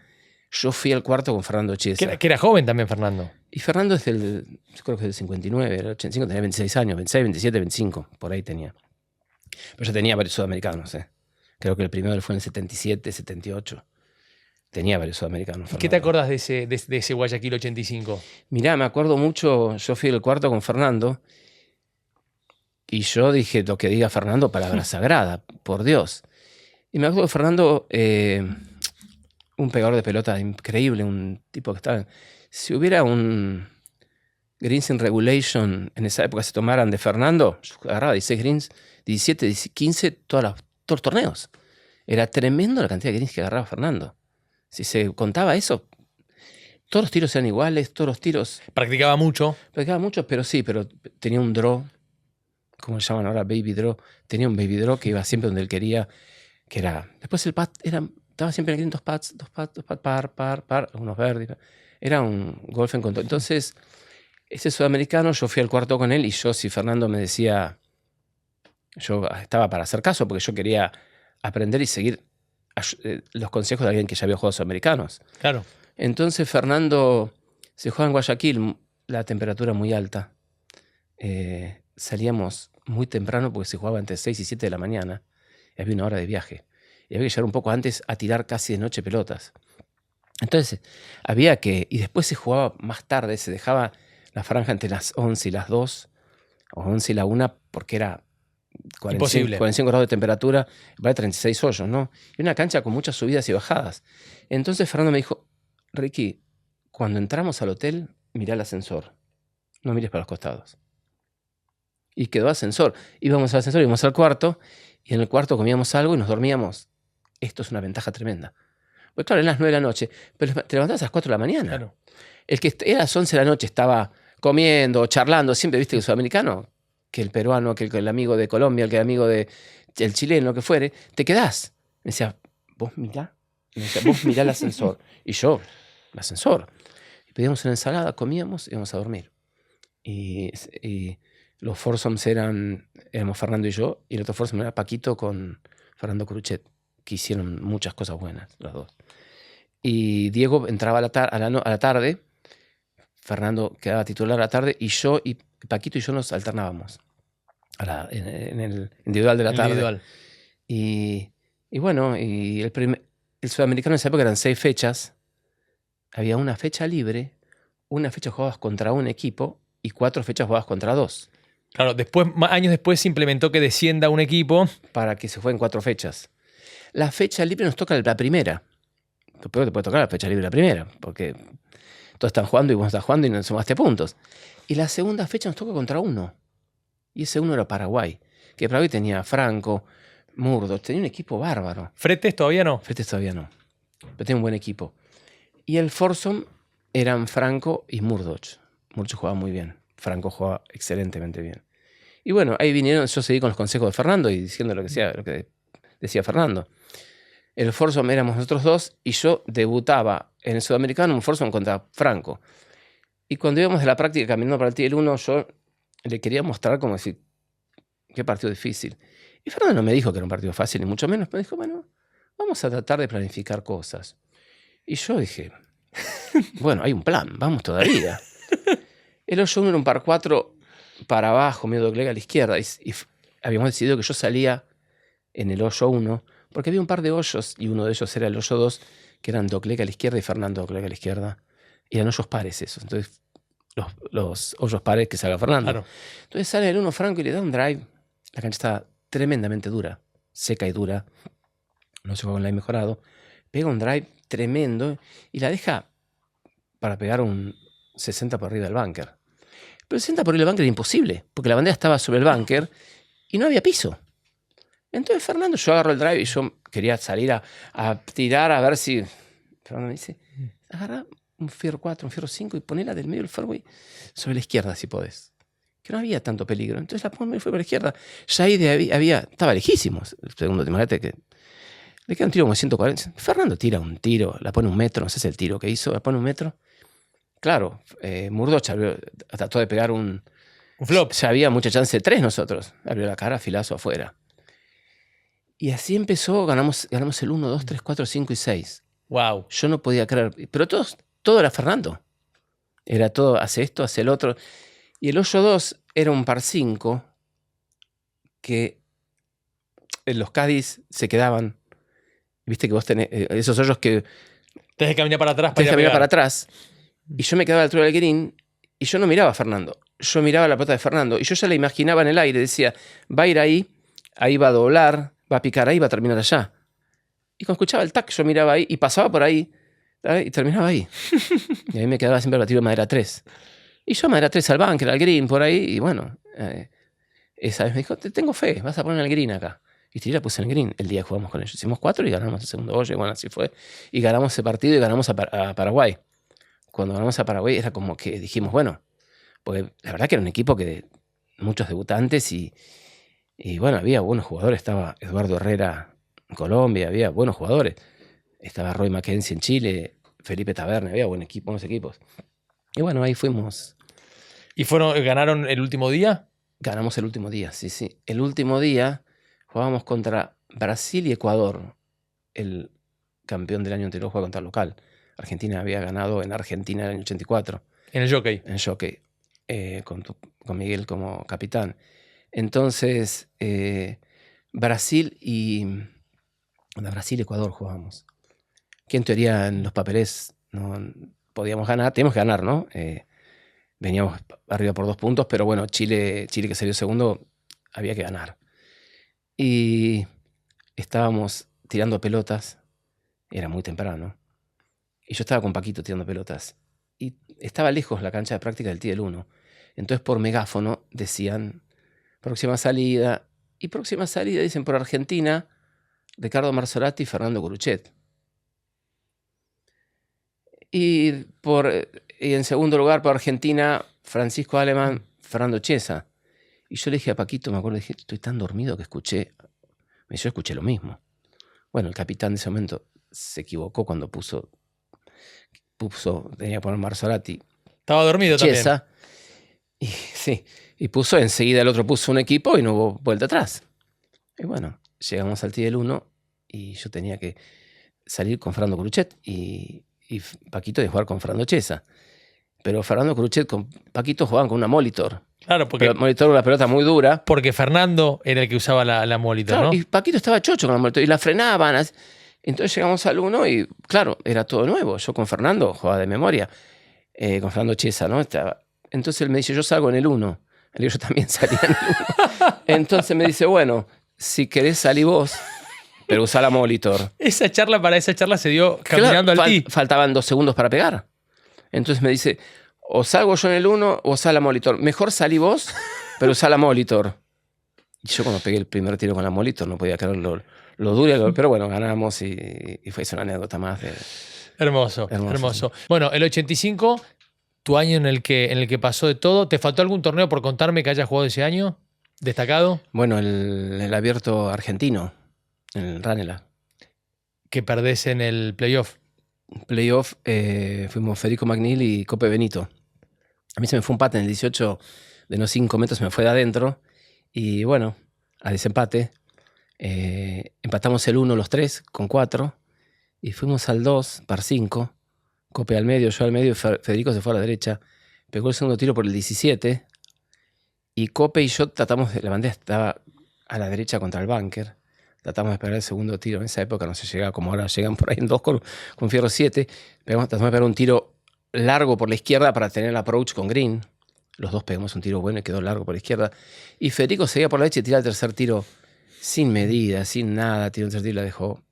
Yo fui al cuarto con Fernando Chiesa. Que era joven también, Fernando. Y Fernando es yo creo que es del 59, era 85, tenía 26 años, 26, 27, 25, por ahí tenía. Pero ya tenía varios sudamericanos, Creo que el primero fue en el 77, 78. Tenía varios sudamericanos. ¿Qué te acordás de ese Guayaquil 85? Mirá, me acuerdo mucho, yo fui al cuarto con Fernando y yo dije lo que diga Fernando, palabra sagrada, por Dios. Y me acuerdo de Fernando, un pegador de pelota increíble, un tipo que estaba... Si hubiera un Greens in Regulation, en esa época se tomaran de Fernando, yo agarraba 16 greens, 17, 15, todos los torneos. Era tremendo la cantidad de greens que agarraba Fernando. Si se contaba eso, todos los tiros eran iguales, todos los tiros... Practicaba mucho, pero tenía un draw, como le llaman ahora, baby draw. Tenía un baby draw que iba siempre donde él quería, que era... Después el pad estaba siempre en el green, dos pads, par, algunos verdes. Era un golf en control. Entonces, ese sudamericano, yo fui al cuarto con él y si Fernando me decía... Yo estaba para hacer caso porque yo quería aprender y seguir los consejos de alguien que ya había jugado sudamericanos. Claro. Entonces Fernando se juega en Guayaquil, la temperatura muy alta. Salíamos muy temprano porque se jugaba entre 6 y 7 de la mañana. Y había una hora de viaje. Y había que llegar un poco antes a tirar casi de noche pelotas. Entonces y después se jugaba más tarde, se dejaba la franja entre las 11 y las 2, o 11 y la 1, porque era 45 grados de temperatura, vale 36 hoyos, ¿no? Y una cancha con muchas subidas y bajadas. Entonces Fernando me dijo, Ricky, cuando entramos al hotel, mirá el ascensor. No mires para los costados. Y quedó ascensor. Íbamos al ascensor, íbamos al cuarto, y en el cuarto comíamos algo y nos dormíamos. Esto es una ventaja tremenda. Pues claro, eran las 9 de la noche, pero te levantabas a las 4 de la mañana. Claro. El que era a las 11 de la noche estaba comiendo, charlando, siempre, viste, que el sudamericano, que el peruano, que el amigo de Colombia, que el amigo del chileno, que fuere, te quedás. Me decía, vos mirá el ascensor. Y yo, el ascensor. Y pedíamos una ensalada, comíamos y íbamos a dormir. Y los foursomes éramos Fernando y yo, y el otro foursome era Paquito con Fernando Cruchet, que hicieron muchas cosas buenas, los dos. Y Diego entraba a la tarde, Fernando quedaba titular a la tarde, y yo y Paquito y yo nos alternábamos en el individual de la tarde. Y bueno, y el sudamericano en esa época eran 6 fechas. Había una fecha libre, una fecha jugabas contra un equipo y 4 fechas jugabas contra 2. Claro, años después se implementó que descienda un equipo. Para que se jueguen 4 fechas. La fecha libre nos toca la primera. Pero te puede tocar la fecha libre la primera, porque todos están jugando y vos estás jugando y no sumaste puntos. Y la segunda fecha nos toca contra uno. Y ese uno era Paraguay. Que Paraguay tenía Franco, Murdoch, tenía un equipo bárbaro. ¿Fretes todavía no? Fretes todavía no. Pero tenía un buen equipo. Y el foursome eran Franco y Murdoch. Murdoch jugaba muy bien. Franco jugaba excelentemente bien. Y bueno, ahí vinieron, yo seguí con los consejos de Fernando y diciendo lo que decía Fernando. El foursome éramos nosotros dos y yo debutaba en el sudamericano un foursome contra Franco. Y cuando íbamos de la práctica caminando para el Tier 1, yo le quería mostrar como decir, qué partido difícil. Y Fernando no me dijo que era un partido fácil, ni mucho menos, pero dijo, bueno, vamos a tratar de planificar cosas. Y yo dije, bueno, hay un plan, vamos todavía. El hoyo 1 era un par 4 para abajo, medio doble a la izquierda, y habíamos decidido que yo salía en el hoyo 1, porque había un par de hoyos, y uno de ellos era el hoyo 2, que eran Doclega a la izquierda y Fernando Doclega a la izquierda. Y eran hoyos pares esos. Entonces, los hoyos pares que salga Fernando. Claro. Entonces sale el uno Franco y le da un drive. La cancha está tremendamente dura, seca y dura. No se juega con la mejorado. Pega un drive tremendo y la deja para pegar un 60 por arriba del bunker. Pero el 60 por arriba del bunker era imposible, porque la bandera estaba sobre el bunker y no había piso. Entonces Fernando, yo agarro el drive y yo quería salir a tirar a ver si... Fernando me dice, agarra un fierro 4, un fierro 5 y ponela del medio del fairway sobre la izquierda si podés. Que no había tanto peligro. Entonces la pongo y fue por la izquierda. Ya ahí estaba lejísimo. El segundo, imagínate que le queda un tiro como 140. Fernando tira un tiro, la pone un metro, no sé si es el tiro que hizo, la pone un metro. claro, Murdoch trató de pegar un flop. Ya había mucha chance de 3 nosotros. Abrió la cara, filazo afuera. Y así empezó, ganamos el 1, 2, 3, 4, 5 y 6. Wow. Yo no podía creer. Pero todo era Fernando. Era todo, hace esto, hace el otro. Y el hoyo 2 era un par 5 que los caddies se quedaban. Viste que vos tenés esos hoyos que Tenés que caminar para atrás tenés que caminar para atrás. Y yo me quedaba a la altura del green y yo no miraba a Fernando. Yo miraba la pelota de Fernando y yo ya la imaginaba en el aire. Decía, va a ir ahí va a doblar, va a picar ahí, va a terminar allá. Y cuando escuchaba el tac, yo miraba ahí y pasaba por ahí y terminaba ahí. Y ahí me quedaba siempre batido de madera 3. Y yo madera 3 al bunker, al green, por ahí. Y bueno, esa vez me dijo, te tengo fe, vas a poner el green acá. Y tiré la puse en el green. El día que jugamos con ellos. Hicimos 4 y ganamos el segundo hoyo. Y bueno, así fue. Y ganamos ese partido y ganamos a Paraguay. Cuando ganamos a Paraguay era como que dijimos, bueno, porque la verdad que era un equipo que de muchos debutantes y bueno, había buenos jugadores. Estaba Eduardo Herrera en Colombia, había buenos jugadores. Estaba Roy Mackenzie en Chile, Felipe Taverne, había buenos equipos. Y bueno, ahí fuimos. ¿Y ganaron el último día? Ganamos el último día, sí. El último día jugábamos contra Brasil y Ecuador. El campeón del año anterior juega contra el local. Argentina había ganado en Argentina en el año 84. En el Jockey. En Jockey, con Miguel como capitán. Entonces, Brasil y Ecuador jugábamos. Que en teoría en los papeles no podíamos ganar. Teníamos que ganar, ¿no? Veníamos arriba por 2 puntos, pero bueno, Chile que salió segundo, había que ganar. Y estábamos tirando pelotas. Era muy temprano. Y yo estaba con Paquito tirando pelotas. Y estaba lejos la cancha de práctica del T del 1. Entonces por megáfono decían próxima salida. Y próxima salida dicen por Argentina Ricardo Marzolati y Fernando Curuchet. Y en segundo lugar por Argentina Francisco Alemán, Fernando Chiesa. Y yo le dije a Paquito, me acuerdo, dije, estoy tan dormido que yo escuché lo mismo. Bueno, el capitán de ese momento se equivocó cuando tenía que poner Marzolati. Estaba dormido Chiesa, también. Y puso enseguida, el otro puso un equipo y no hubo vuelta atrás. Y bueno, llegamos al T del 1 y yo tenía que salir con Fernando Curuchet y Paquito de jugar con Fernando Chiesa. Pero Fernando Curuchet con Paquito jugaban con una Molitor. Claro, porque Pero Molitor era una pelota muy dura. Porque Fernando era el que usaba la Molitor, Claro, ¿no? y Paquito estaba chocho con la Molitor y la frenaban. Entonces llegamos al 1 y claro, era todo nuevo. Yo con Fernando jugaba de memoria, con Fernando Chiesa, ¿no? Entonces él me dice, yo salgo en el 1. Yo también salía en el 1. Entonces me dice, bueno, si querés salí vos, pero usá la Molitor. Para esa charla se dio caminando al tee. Faltaban 2 segundos para pegar. Entonces me dice, o salgo yo en el 1 o usá la Molitor. Mejor salí vos, pero usá la Molitor. Y yo cuando pegué el primer tiro con la Molitor no podía creer lo duro, pero bueno, ganamos y fue una anécdota más. Hermoso. Bueno, el 85, tu año en el que pasó de todo. ¿Te faltó algún torneo por contarme que hayas jugado ese año? ¿Destacado? Bueno, el abierto argentino, el Ranela. Que perdés en el playoff. Playoff, fuimos Federico Magnil y Cope Benito. A mí se me fue un pate en el 18 de unos 5 metros, se me fue de adentro. Y bueno, a desempate. Empatamos el 1 los 3 con 4. Y fuimos al 2, par 5. Cope al medio, yo al medio, y Federico se fue a la derecha. Pegó el segundo tiro por el 17. Y Cope y yo la bandera estaba a la derecha contra el bunker. Tratamos de pegar el segundo tiro. En esa época no se llegaba como ahora, llegan por ahí en 2 con fierro 7. Tratamos de pegar un tiro largo por la izquierda para tener el approach con green. Los dos pegamos un tiro bueno y quedó largo por la izquierda. Y Federico seguía por la derecha y tiraba el tercer tiro sin medida, sin nada. Tiró el tercer tiro y la dejó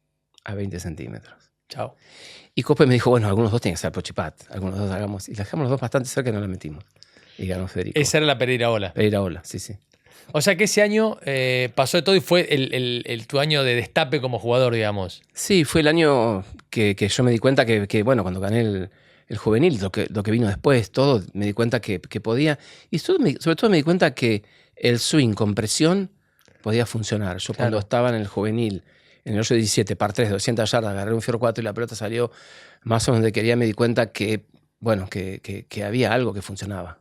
a 20 centímetros. Chao. Y Cope me dijo, bueno, algunos dos tienen que ser approach y pat. Algunos dos hagamos. Y la dejamos los dos bastante cerca y no la metimos. Y ganó Federico. Esa era la Pereira Ola. Pereira Ola, sí. O sea que ese año pasó de todo y fue tu año de destape como jugador, digamos. Sí, fue el año que yo me di cuenta que bueno, cuando gané el juvenil, lo que vino después, todo, me di cuenta que podía. Y sobre todo me di cuenta que el swing con presión podía funcionar. Yo cuando estaba en el juvenil, en el hoyo 17, par 3, 200 yardas, agarré un fierro 4 y la pelota salió más o menos donde quería, me di cuenta que bueno, que había algo que funcionaba.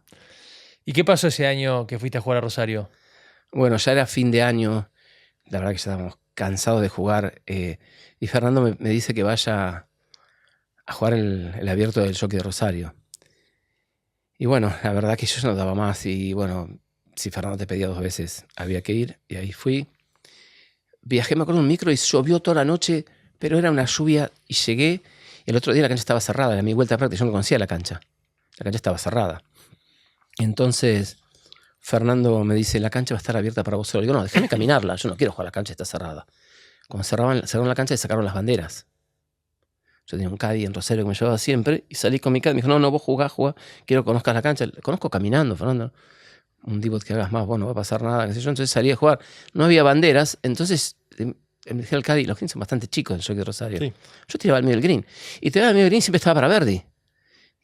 ¿Y qué pasó ese año que fuiste a jugar a Rosario? Bueno, ya era fin de año, la verdad que ya estábamos cansados de jugar, y Fernando me dice que vaya a jugar el abierto del Jockey de Rosario. Y bueno, la verdad que yo ya no daba más, y bueno, si Fernando te pedía 2 veces, había que ir, y ahí fui. Viajé, me acuerdo, en un micro y llovió toda la noche, pero era una lluvia, y llegué, y el otro día la cancha estaba cerrada, era mi vuelta de práctica, yo no conocía la cancha estaba cerrada. Entonces Fernando me dice, la cancha va a estar abierta para vos solo. Digo, no, déjame caminarla, yo no quiero jugar, la cancha está cerrada. Cuando cerraron la cancha, sacaron las banderas. Yo tenía un caddy en Rosario que me llevaba siempre, y salí con mi caddy, me dijo, no, vos jugá, quiero que conozcas la cancha. La conozco caminando, Fernando. Un divot que hagas más, vos no va a pasar nada, qué sé yo. Entonces salí a jugar. No había banderas, entonces me decía el caddy, los greens son bastante chicos del Jockey de Rosario. Sí. Yo tiraba al medio del green. Y tiraba al medio del green, siempre estaba para birdie.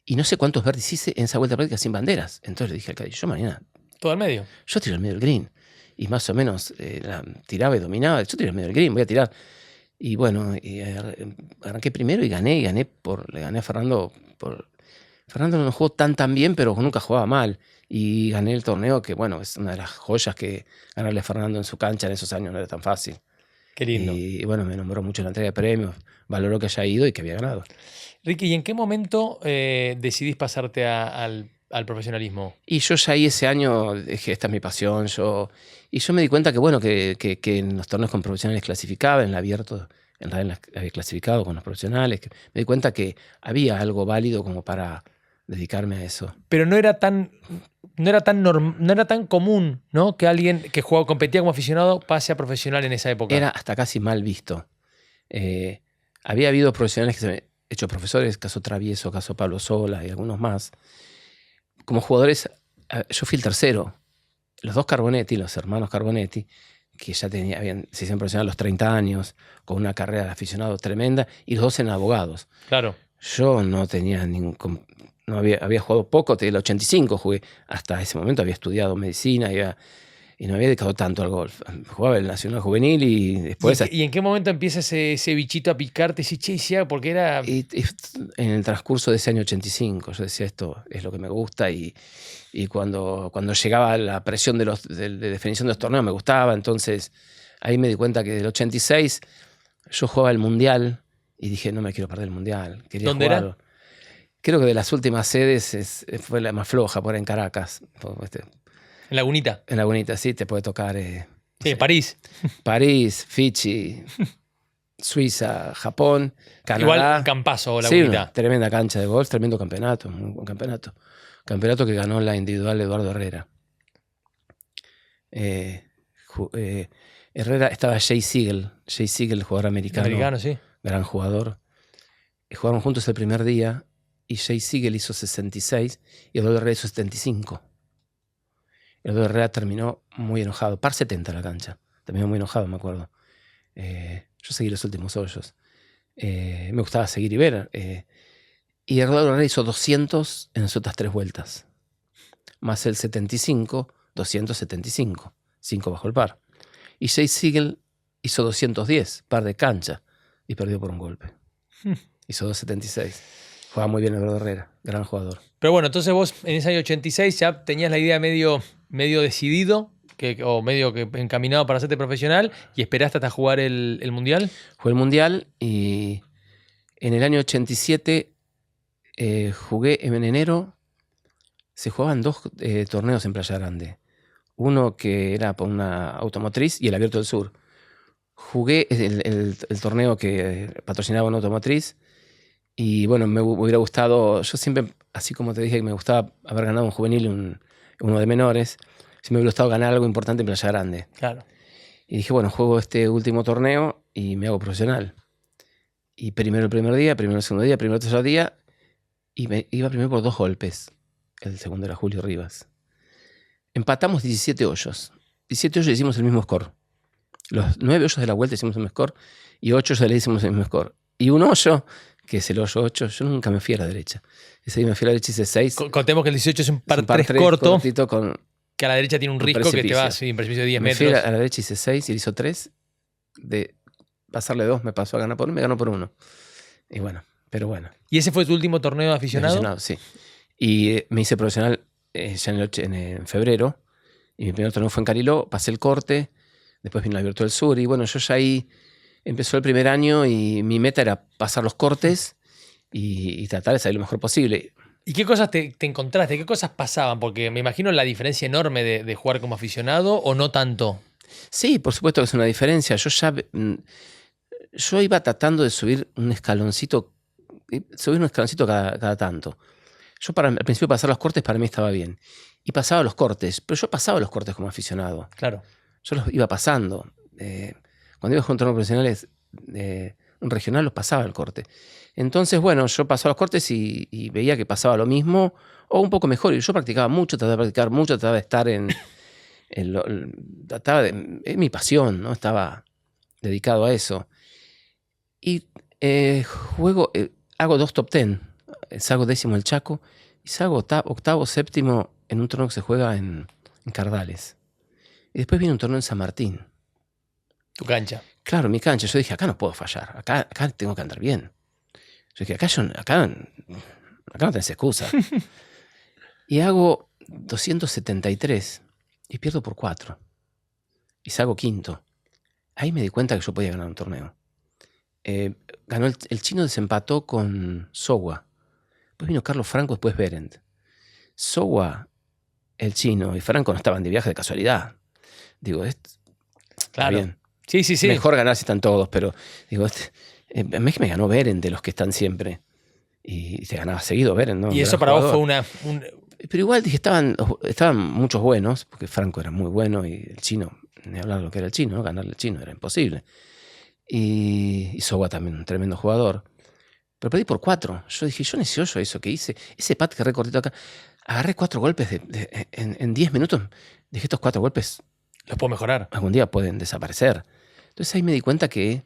Y no sé cuántos birdies hice en esa vuelta de práctica sin banderas. Entonces le dije al caddy, yo mañana, Todo al medio. yo tiro al medio del green. Y más o menos tiraba y dominaba. Yo tiro al medio del green, voy a tirar. Y bueno, arranqué primero y gané. Le gané a Fernando. Fernando no jugó tan bien, pero nunca jugaba mal. Y gané el torneo, que bueno, es una de las joyas que ganarle a Fernando en su cancha en esos años no era tan fácil. Qué lindo. Y bueno, me nombró mucho en la entrega de premios. Valoró que haya ido y que había ganado. Ricky, ¿y en qué momento decidís pasarte al profesionalismo? Y yo ya ahí ese año dije, esta es mi pasión. Y yo me di cuenta que, bueno, que en los torneos con profesionales clasificaba, en el abierto, en realidad había clasificado con los profesionales. Me di cuenta que había algo válido como para dedicarme a eso. Pero no era tan común, ¿no? Que alguien que competía como aficionado pase a profesional en esa época. Era hasta casi mal visto. Había habido profesionales que se han hecho profesores, caso Travieso, caso Pablo Sola y algunos más. Como jugadores, yo fui el tercero. Los 2 Carbonetti, los hermanos Carbonetti, que ya se hicieron profesionales a los 30 años, con una carrera de aficionado tremenda, y los 2 eran abogados. Claro. Yo no tenía no había jugado poco, desde el 85 jugué. Hasta ese momento había estudiado medicina y no había dedicado tanto al golf. Jugaba el Nacional Juvenil y después... ¿Y en qué momento empieza ese bichito a picarte? Sí, che, porque era... Y en el transcurso de ese año 85, yo decía, esto es lo que me gusta, y cuando llegaba la presión de definición de los torneos me gustaba. Entonces ahí me di cuenta que del 86 yo jugaba el Mundial y dije, no me quiero perder el Mundial. Quería ¿Dónde jugar. era? Creo que de las últimas sedes fue la más floja, por ahí en Caracas. En Lagunita. En Lagunita, sí, te puede tocar... Sí, en París. París, Fiji, Suiza, Japón, Canadá. Igual un campazo, Lagunita. Sí, tremenda cancha de golf, tremendo campeonato, muy buen campeonato. Campeonato que ganó la individual Eduardo Herrera. Herrera, estaba Jay Sigel, jugador americano. Sí. Gran jugador. Jugaron juntos el primer día y Jay Sigel hizo 66 y Eduardo Herrera hizo 75. Eduardo Herrera terminó muy enojado, par 70 la cancha. Terminó muy enojado, me acuerdo. Yo seguí los últimos hoyos. Me gustaba seguir y ver. Y Eduardo Herrera hizo 200 en las otras 3 vueltas. Más el 75, 275. 5 bajo el par. Y Jay Sigel hizo 210, par de cancha, y perdió por un golpe. Hizo 276. Jugaba muy bien Eduardo Herrera, gran jugador. Pero bueno, entonces vos en ese año 86 ya tenías la idea medio decidido, o medio que encaminado para hacerte profesional, y esperaste hasta jugar el Mundial. Jugué el Mundial y en el año 87 jugué en enero. Se jugaban 2 torneos en Playa Grande. Uno que era por una automotriz y el Abierto del Sur. Jugué el torneo que patrocinaba una automotriz y bueno, me hubiera gustado, yo siempre, así como te dije que me gustaba haber ganado un juvenil y uno de menores, sí me hubiera gustado ganar algo importante en Playa Grande. Claro. Y dije, bueno, juego este último torneo y me hago profesional. Y primero el primer día, primero el segundo día, primero el tercer día, y me iba primero por 2 golpes. El segundo era Julio Rivas. Empatamos 17 hoyos. 17 hoyos hicimos el mismo score. Los 9 hoyos de la vuelta hicimos el mismo score y 8 hoyos de la hicimos el mismo score. Y un hoyo, que es el hoyo 8, yo nunca me fui a la derecha. Ese día me fui a la derecha y hice 6. Contemos que el 18 es un par 3 corto, cortito con que a la derecha tiene un risco precipicio. Que te va en precipicio de 10 me metros. fui a la derecha y hice 6 y él hizo 3. De pasarle 2 me pasó a ganar por 1, me ganó por 1. Y bueno, Pero bueno. ¿Y ese fue tu último torneo de aficionado? Aficionado, sí. Y me hice profesional ya en febrero. Y mi primer torneo fue en Cariló, pasé el corte, después vino el Abierto del Sur. Y bueno, yo ya ahí empezó el primer año y mi meta era pasar los cortes y tratar de salir lo mejor posible. ¿Y qué cosas te encontraste? ¿Qué cosas pasaban? Porque me imagino la diferencia enorme de jugar como aficionado o no tanto. Sí, por supuesto que es una diferencia. Yo iba tratando de subir un escaloncito cada tanto. Al principio pasar los cortes para mí estaba bien. Y pasaba los cortes, pero yo pasaba los cortes como aficionado. Claro. Yo los iba pasando. Cuando iba a un torneo profesionales, un regional, los pasaba el corte. Entonces, bueno, yo pasaba los cortes y veía que pasaba lo mismo o un poco mejor. Y yo practicaba mucho, trataba de practicar mucho, trataba de estar en mi pasión, ¿no? Estaba dedicado a eso. Y hago 2 top 10. Salgo 10º el Chaco y salgo octavo, séptimo en un torneo que se juega en Cardales. Y después viene un torneo en San Martín. Tu cancha. Claro, mi cancha. Yo dije, acá no puedo fallar. Acá tengo que andar bien. Yo dije, acá no tenés excusa. Y hago 273 y pierdo por 4. Y salgo quinto. Ahí me di cuenta que yo podía ganar un torneo. Ganó el chino, desempató con Sowa. Después vino Carlos Franco, después Berendt. Sowa, el chino y Franco no estaban de viaje de casualidad. Digo, claro. Bien. Sí. Mejor ganar si están todos, pero digo, a mí me ganó Berendt de los que están siempre. Y te ganaba seguido Berendt, ¿no? Y eso para vos fue Pero igual dije, estaban muchos buenos, porque Franco era muy bueno y el chino, ni hablar de lo que era el chino, ¿no? Ganarle al chino era imposible. Y Sowa también, un tremendo jugador. Pero perdí por 4. Yo dije, yo necesito eso que hice. Ese pat que recortito acá. Agarré 4 golpes en 10 minutos. Dije, estos 4 golpes los puedo mejorar. Algún día pueden desaparecer. Entonces ahí me di cuenta que...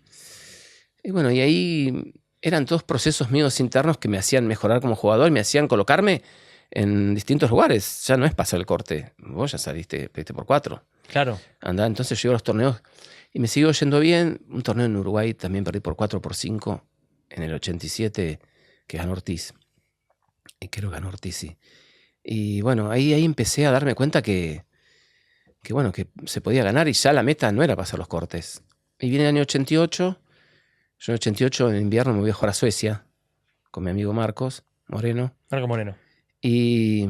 Y bueno, y ahí eran todos procesos míos internos que me hacían mejorar como jugador y me hacían colocarme en distintos lugares. Ya no es pasar el corte. Vos ya saliste, pediste por 4. Claro. Andá, entonces llego a los torneos y me sigo yendo bien. Un torneo en Uruguay también perdí por 4 por 5 en el 87, que ganó Ortiz. Y creo que ganó Ortiz, sí. Y bueno, ahí empecé a darme cuenta que se podía ganar y ya la meta no era pasar los cortes. Y viene el año 88. Yo en el 88, en invierno, me voy a jugar a Suecia con mi amigo Marcos Moreno. Marco Moreno. Y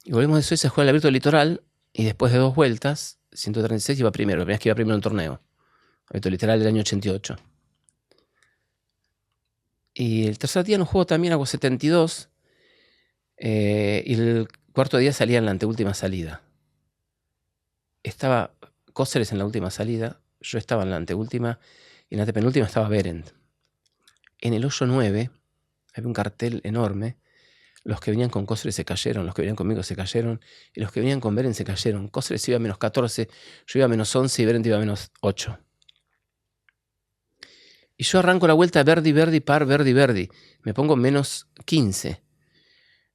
volvemos de Suecia a jugar el Abierto del Litoral y después de 2 vueltas, 136, iba primero. La primera vez que iba primero en un torneo. Abierto del Litoral del año 88. Y el tercer día no juego también, hago 72. Y el cuarto día salía en la anteúltima salida. Estaba Cóceres en la última salida, yo estaba en la anteúltima y en la antepenúltima estaba Berendt. En el hoyo 9 había un cartel enorme. Los que venían con Cóceres se cayeron, los que venían conmigo se cayeron y los que venían con Berendt se cayeron. Cóceres iba a menos 14, yo iba a menos 11 y Berendt iba a menos 8. Y yo arranco la vuelta Verdi, par, Verdi. Me pongo menos 15.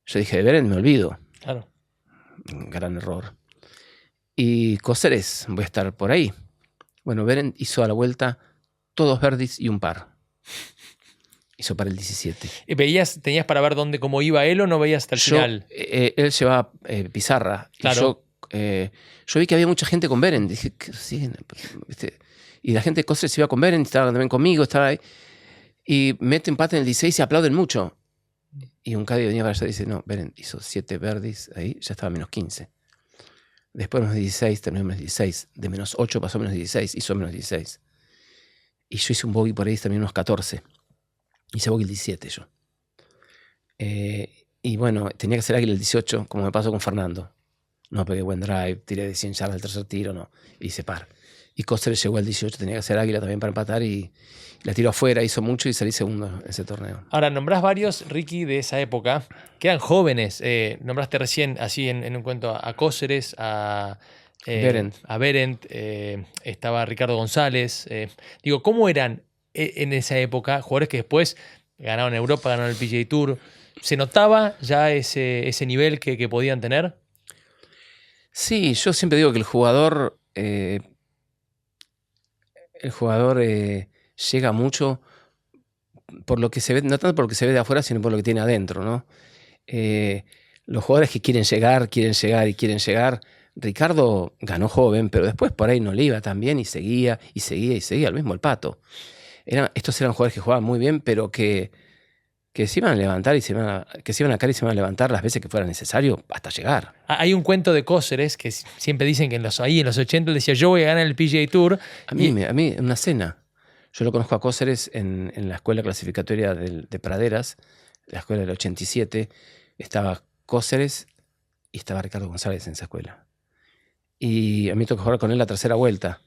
Yo dije, de Berendt me olvido. Claro. Un gran error. Y Cóceres, voy a estar por ahí. Bueno, Berendt hizo a la vuelta todos verdis y un par. Hizo para el 17. ¿Y tenías para ver cómo iba él o no veías hasta el final? Él llevaba pizarra. Claro. Y yo vi que había mucha gente con Berendt. Dije, ¿qué siguen? Y la gente de Cóceres iba con Berendt, estaba también conmigo, estaba ahí. Y mete empate en el 16 y aplauden mucho. Y un cadio venía para allá y dice, no, Berendt hizo 7 verdis, ahí ya estaba menos 15. Después menos 16, terminó menos 16. De menos 8 pasó a menos 16, hizo menos 16. Y yo hice un bogey por ahí, terminé menos 14. Hice bogey el 17 yo. Y bueno, tenía que hacer águila el 18, como me pasó con Fernando. No pegué buen drive, tiré de 100 yardas al tercer tiro, no. Y hice par. Y Cóceres llegó al 18, tenía que hacer águila también para empatar y la tiró afuera, hizo mucho y salí segundo en ese torneo. Ahora, nombrás varios, Ricky, de esa época, que eran jóvenes. Nombraste recién, así en un cuento, a Cóceres, a Berendt, estaba Ricardo González. Digo, ¿cómo eran en esa época jugadores que después ganaron Europa, ganaron el PGA Tour? ¿Se notaba ya ese nivel que podían tener? Sí, yo siempre digo que el jugador llega mucho por lo que se ve, no tanto por lo que se ve de afuera, sino por lo que tiene adentro, ¿no? Los jugadores que quieren llegar y quieren llegar. Ricardo ganó joven, pero después por ahí no le iba tan bien y seguía, lo mismo el Pato. Estos eran jugadores que jugaban muy bien, pero que se iban a levantar que se iban a caer y se iban a levantar las veces que fuera necesario hasta llegar. Hay un cuento de Cóceres que siempre dicen que en los 80 él decía, yo voy a ganar el PGA Tour. A mí, en una cena. Yo lo conozco a Cóceres en la escuela clasificatoria de Praderas, la escuela del 87. Estaba Cóceres y estaba Ricardo González en esa escuela. Y a mí me tocó jugar con él la tercera vuelta.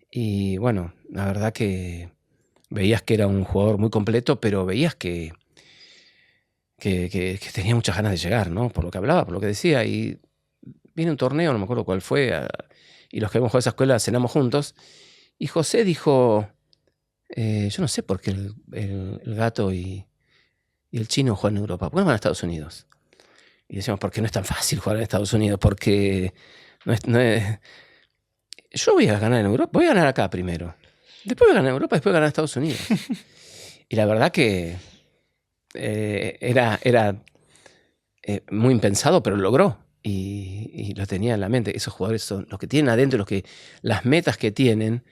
Y bueno, la verdad que veías que era un jugador muy completo, pero veías que tenía muchas ganas de llegar, ¿no? Por lo que hablaba, por lo que decía. Y viene un torneo, no me acuerdo cuál fue, y los que hemos jugado a esa escuela cenamos juntos. Y José dijo, yo no sé por qué el gato y el chino juegan en Europa. ¿Por qué no van a Estados Unidos? Y decíamos, porque no es tan fácil jugar en Estados Unidos, porque no es. Yo voy a ganar en Europa, voy a ganar acá primero. Después voy a ganar en Europa, después voy a ganar en Estados Unidos. Y la verdad que era muy impensado, pero lo logró. Y lo tenía en la mente. Esos jugadores son los que tienen adentro, las metas que tienen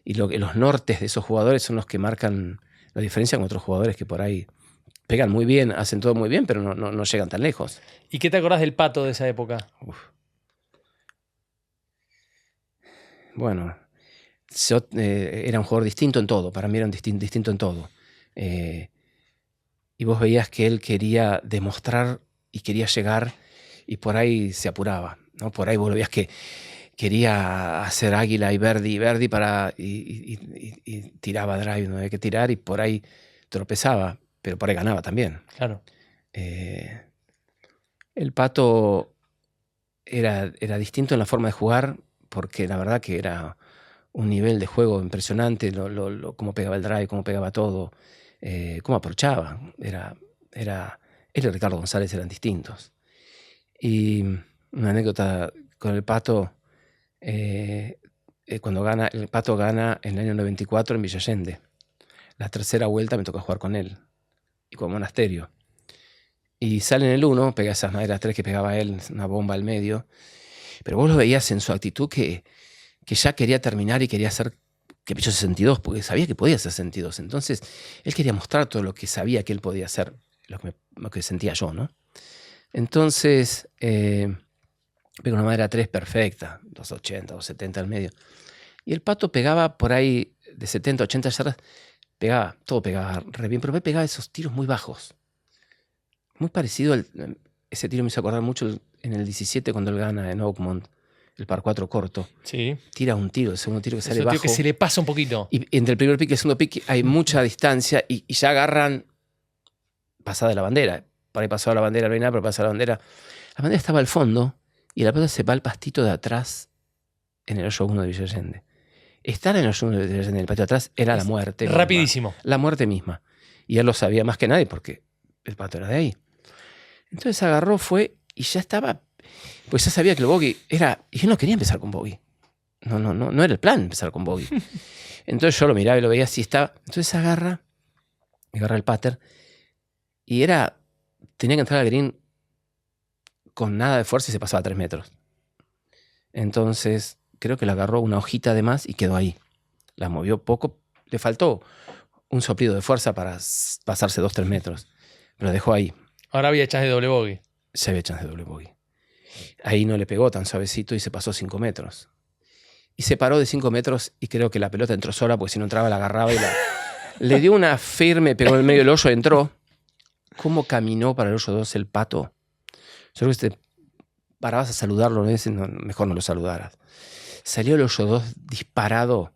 y los nortes de esos jugadores son los que marcan la diferencia con otros jugadores que por ahí pegan muy bien, hacen todo muy bien, pero no llegan tan lejos. ¿Y qué te acordás del Pato de esa época? Bueno, yo era un jugador distinto en todo. Para mí era un distinto en todo. Y vos veías que él quería demostrar y quería llegar y por ahí se apuraba, ¿no? Por ahí vos lo veías que quería hacer águila y Verdi y tiraba drive, no había que tirar y por ahí tropezaba, pero por ahí ganaba también. Claro. El Pato era distinto en la forma de jugar porque la verdad que era un nivel de juego impresionante, cómo pegaba el drive, cómo pegaba todo, cómo aprovechaba. Él y Ricardo González eran distintos. Y una anécdota con el Pato, cuando el Pato gana en el año 94 en Villa Allende. La tercera vuelta me tocó jugar con él y con Monasterio. Y sale en el 1, pega esas maderas 3 que pegaba él, una bomba al medio. Pero vos lo veías en su actitud que ya quería terminar y quería hacer que pichó 62, porque sabía que podía hacer 62. Entonces, él quería mostrar todo lo que sabía que él podía hacer, lo que sentía yo, ¿no? Entonces, pega una madera 3 perfecta, 280, 270 al medio. Y el Pato pegaba por ahí de 70, 80 yardas, todo pegaba re bien, pero él pegaba esos tiros muy bajos. Muy parecido, ese tiro me hizo acordar mucho en el 17 cuando él gana en Oakmont, el par 4 corto. Sí. Tira un tiro, el segundo tiro que sale bajo. Que se le pasa un poquito. Y entre el primer pique y el segundo pique hay mucha distancia y ya agarran pasada la bandera. Por ahí pasó la bandera, no hay nada, pero pasa la bandera. La bandera estaba al fondo y la pelota se va al pastito de atrás en el hoyo 1 de Villa Allende. Estar en el hoyo 1 de Villa Allende, en el patio de atrás, era la muerte. Rapidísimo. La muerte misma. Y él lo sabía más que nadie porque el Pato era de ahí. Entonces agarró, fue y ya estaba, pues ya sabía que el bogey era, y yo no quería empezar con bogey. No era el plan empezar con bogey. Entonces yo lo miraba y lo veía así estaba. Entonces agarra el pater y tenía que entrar al green con nada de fuerza y se pasaba a 3 metros. Entonces creo que le agarró una hojita de más y quedó ahí. La movió poco, le faltó un soplido de fuerza para pasarse 2-3 metros, pero dejó ahí. Ahora había chance de doble bogey. Se había chance de doble bogey. Ahí no le pegó tan suavecito y se pasó 5 metros. Y se paró de 5 metros y creo que la pelota entró sola porque si no entraba la agarraba y le dio una firme, pegó en el medio del hoyo, entró. ¿Cómo caminó para el hoyo 2 el Pato? Yo creo que si te parabas a saludarlo, mejor no lo saludaras. Salió el hoyo 2 disparado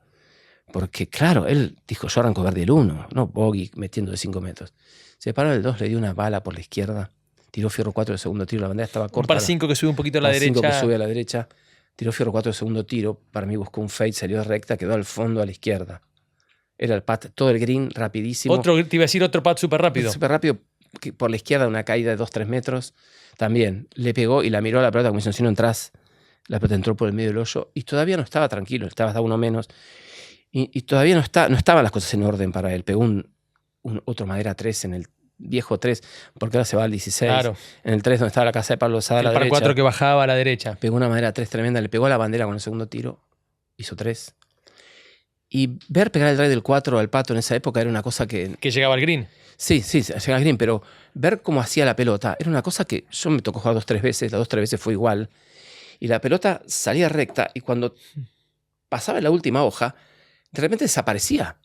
porque, claro, él dijo, yo arranco verde el 1, no bogey metiendo de 5 metros. Se paró el 2, le dio una bala por la izquierda, tiró fierro 4 de segundo tiro, la bandera estaba corta. Un par 5 que sube un poquito a la derecha. 5 que sube a la derecha, tiró fierro 4 de segundo tiro, para mí buscó un fade, salió de recta, quedó al fondo a la izquierda. Era el pat, todo el green rapidísimo. Te iba a decir otro pat súper rápido. Súper rápido, por la izquierda una caída de 2-3 metros, también le pegó y la miró a la pelota como si no entras. La pelota entró por el medio del hoyo y todavía no estaba tranquilo, estaba hasta uno menos. Y todavía no estaban las cosas en orden para él. Pegó otro madera 3 en el viejo 3, porque ahora se va al 16. Claro. En el 3 donde estaba la casa de Pablo Lozada a la El par derecha. 4 que bajaba a la derecha. Pegó una madera 3 tremenda, le pegó a la bandera con el segundo tiro, hizo 3. Y ver pegar el drive del 4 al Pato en esa época era una cosa que... Que llegaba al green. Sí, llegaba al green, pero ver cómo hacía la pelota era una cosa que yo me tocó jugar 2-3 veces, las 2-3 veces fue igual. Y la pelota salía recta y cuando pasaba la última hoja, de repente desaparecía.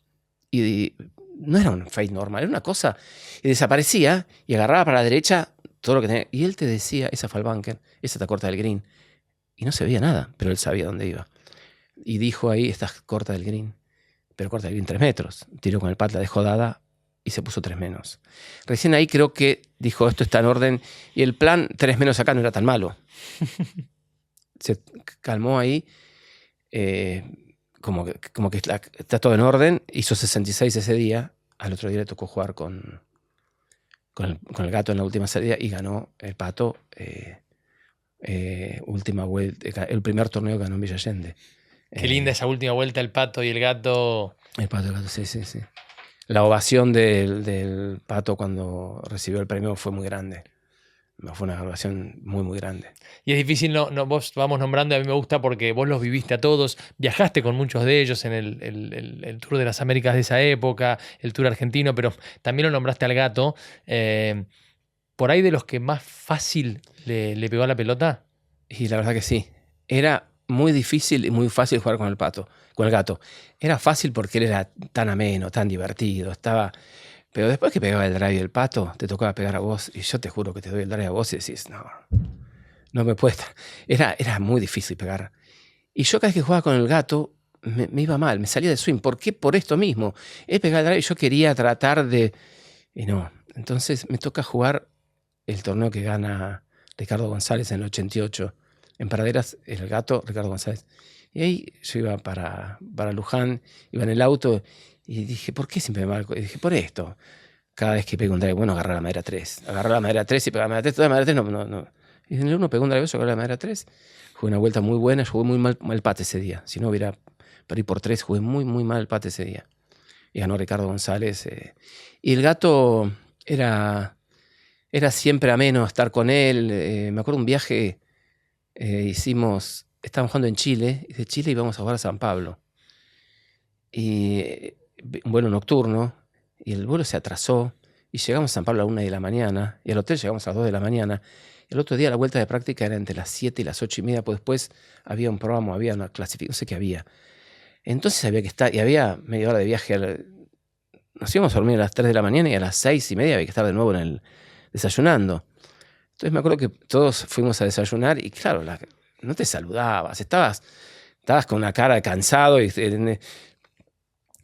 Y no era un fade normal, era una cosa. Y desaparecía y agarraba para la derecha todo lo que tenía. Y él te decía, esa fue al bunker, esa está corta del green. Y no se veía nada, pero él sabía dónde iba. Y dijo ahí, esta es corta del green. Pero corta del green 3 metros. Tiró con el pat, la dejó dada y se puso 3 menos. Recién ahí creo que dijo, esto está en orden. Y el plan 3 menos acá no era tan malo. Se calmó ahí. Como que está todo en orden. Hizo 66 ese día. Al otro día le tocó jugar con el Gato en la última salida y ganó el Pato. Última vuelta, el primer torneo que ganó en Villa Allende. Qué linda esa última vuelta, el Pato y el Gato. El Pato, sí. La ovación del Pato cuando recibió el premio fue muy grande. Fue una ovación muy, muy grande. Y es difícil, vos vamos nombrando, a mí me gusta porque vos los viviste a todos, viajaste con muchos de ellos en el Tour de las Américas de esa época, el Tour argentino, pero también lo nombraste al Gato. ¿Por ahí de los que más fácil le pegó a la pelota? Y la verdad que sí. Era muy difícil y muy fácil jugar con el Gato. Era fácil porque él era tan ameno, tan divertido, estaba... Pero después que pegaba el drive del Pato, te tocaba pegar a vos, y yo te juro que te doy el drive a vos y decís, no me puede estar. Era muy difícil pegar. Y yo cada vez que jugaba con el Gato, me iba mal, me salía de swing. ¿Por qué? Por esto mismo. Él pegaba el drive y yo quería tratar de... Y no. Entonces me toca jugar el torneo que gana Ricardo González en el 88. En Praderas, el Gato, Ricardo González. Y ahí yo iba para Luján, iba en el auto... Y dije, ¿por qué siempre me marco? Y dije, por esto. Cada vez que pego un drive bueno, agarrar la madera 3. Agarrar la madera 3 y pegar la madera 3. Toda la madera 3 no. Y en el 1 pegó un drive, yo agarré la madera 3. Jugué una vuelta muy buena, jugué muy mal el pate ese día. Si no hubiera perdí por 3, jugué muy, muy mal el pate ese día. Y ganó Ricardo González. Y el Gato era siempre ameno estar con él. Me acuerdo un viaje, estábamos jugando en Chile, y de Chile íbamos a jugar a San Pablo. Y... un vuelo nocturno, y el vuelo se atrasó, y llegamos a San Pablo a la 1 de la mañana, y al hotel llegamos a las 2 de la mañana. El otro día la vuelta de práctica era entre las 7 y las 8 y media, pues después había un programa, había una clasificación, no sé qué había. Entonces había que estar, y había media hora de viaje. Nos íbamos a dormir a las 3 de la mañana y a las 6 y media había que estar de nuevo desayunando. Entonces me acuerdo que todos fuimos a desayunar, y claro, no te saludabas, estabas con una cara de cansado, y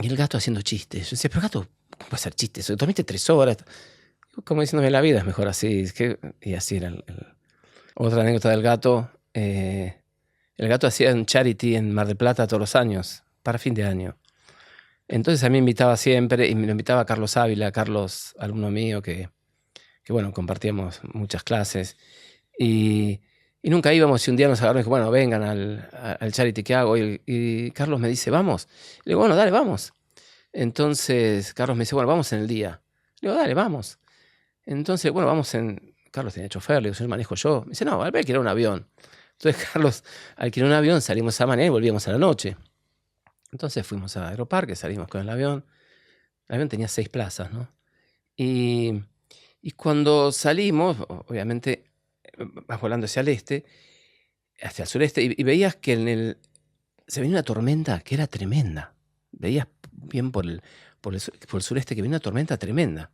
el Gato haciendo chistes. Yo decía, pero Gato, ¿cómo va a hacer chistes? Dormiste 3 horas. Como diciéndome, la vida es mejor así. Y así era. Otra anécdota del Gato. El Gato hacía un charity en Mar del Plata todos los años, para fin de año. Entonces a mí me invitaba siempre, y me lo invitaba a Carlos Ávila, Carlos, alumno mío, que bueno, compartíamos muchas clases. Y nunca íbamos, y un día nos agarró y dijo, bueno, vengan al charity que hago. Y Carlos me dice, ¿vamos? Le digo, bueno, dale, vamos. Entonces Carlos me dice, bueno, vamos en el día. Le digo, dale, vamos. Entonces, bueno, vamos en... Carlos tenía chofer, le digo, yo manejo yo. Me dice, no, voy a alquilar un avión. Entonces Carlos alquiló un avión, salimos a mañana y volvíamos a la noche. Entonces fuimos a Aeroparque, salimos con el avión. El avión tenía 6 plazas, ¿no? Y cuando salimos, obviamente... vas volando hacia el este, hacia el sureste, y veías que se venía una tormenta que era tremenda. Veías bien por el sureste que venía una tormenta tremenda.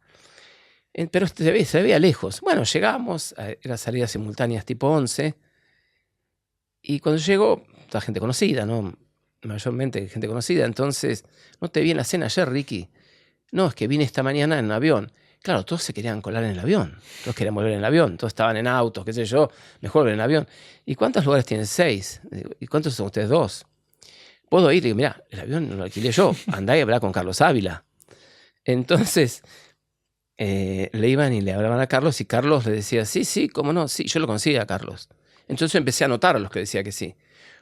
Pero se veía lejos. Bueno, llegamos, eran salidas simultáneas tipo 11, y cuando llegó, toda gente conocida, ¿no? Mayormente gente conocida. Entonces, ¿no te vi en la cena ayer, Ricky? No, es que vine esta mañana en un avión. Claro, todos se querían colar en el avión. Todos querían volver en el avión. Todos estaban en autos, qué sé yo. Mejor volver en el avión. ¿Y cuántos lugares tienen? 6. ¿Y cuántos son ustedes? 2. ¿Puedo ir? Y digo, mirá, el avión lo alquilé yo. Andá y hablá con Carlos Ávila. Entonces, le iban y le hablaban a Carlos, y Carlos le decía, sí, cómo no, sí, yo lo conocía a Carlos. Entonces empecé a anotar a los que decía que sí.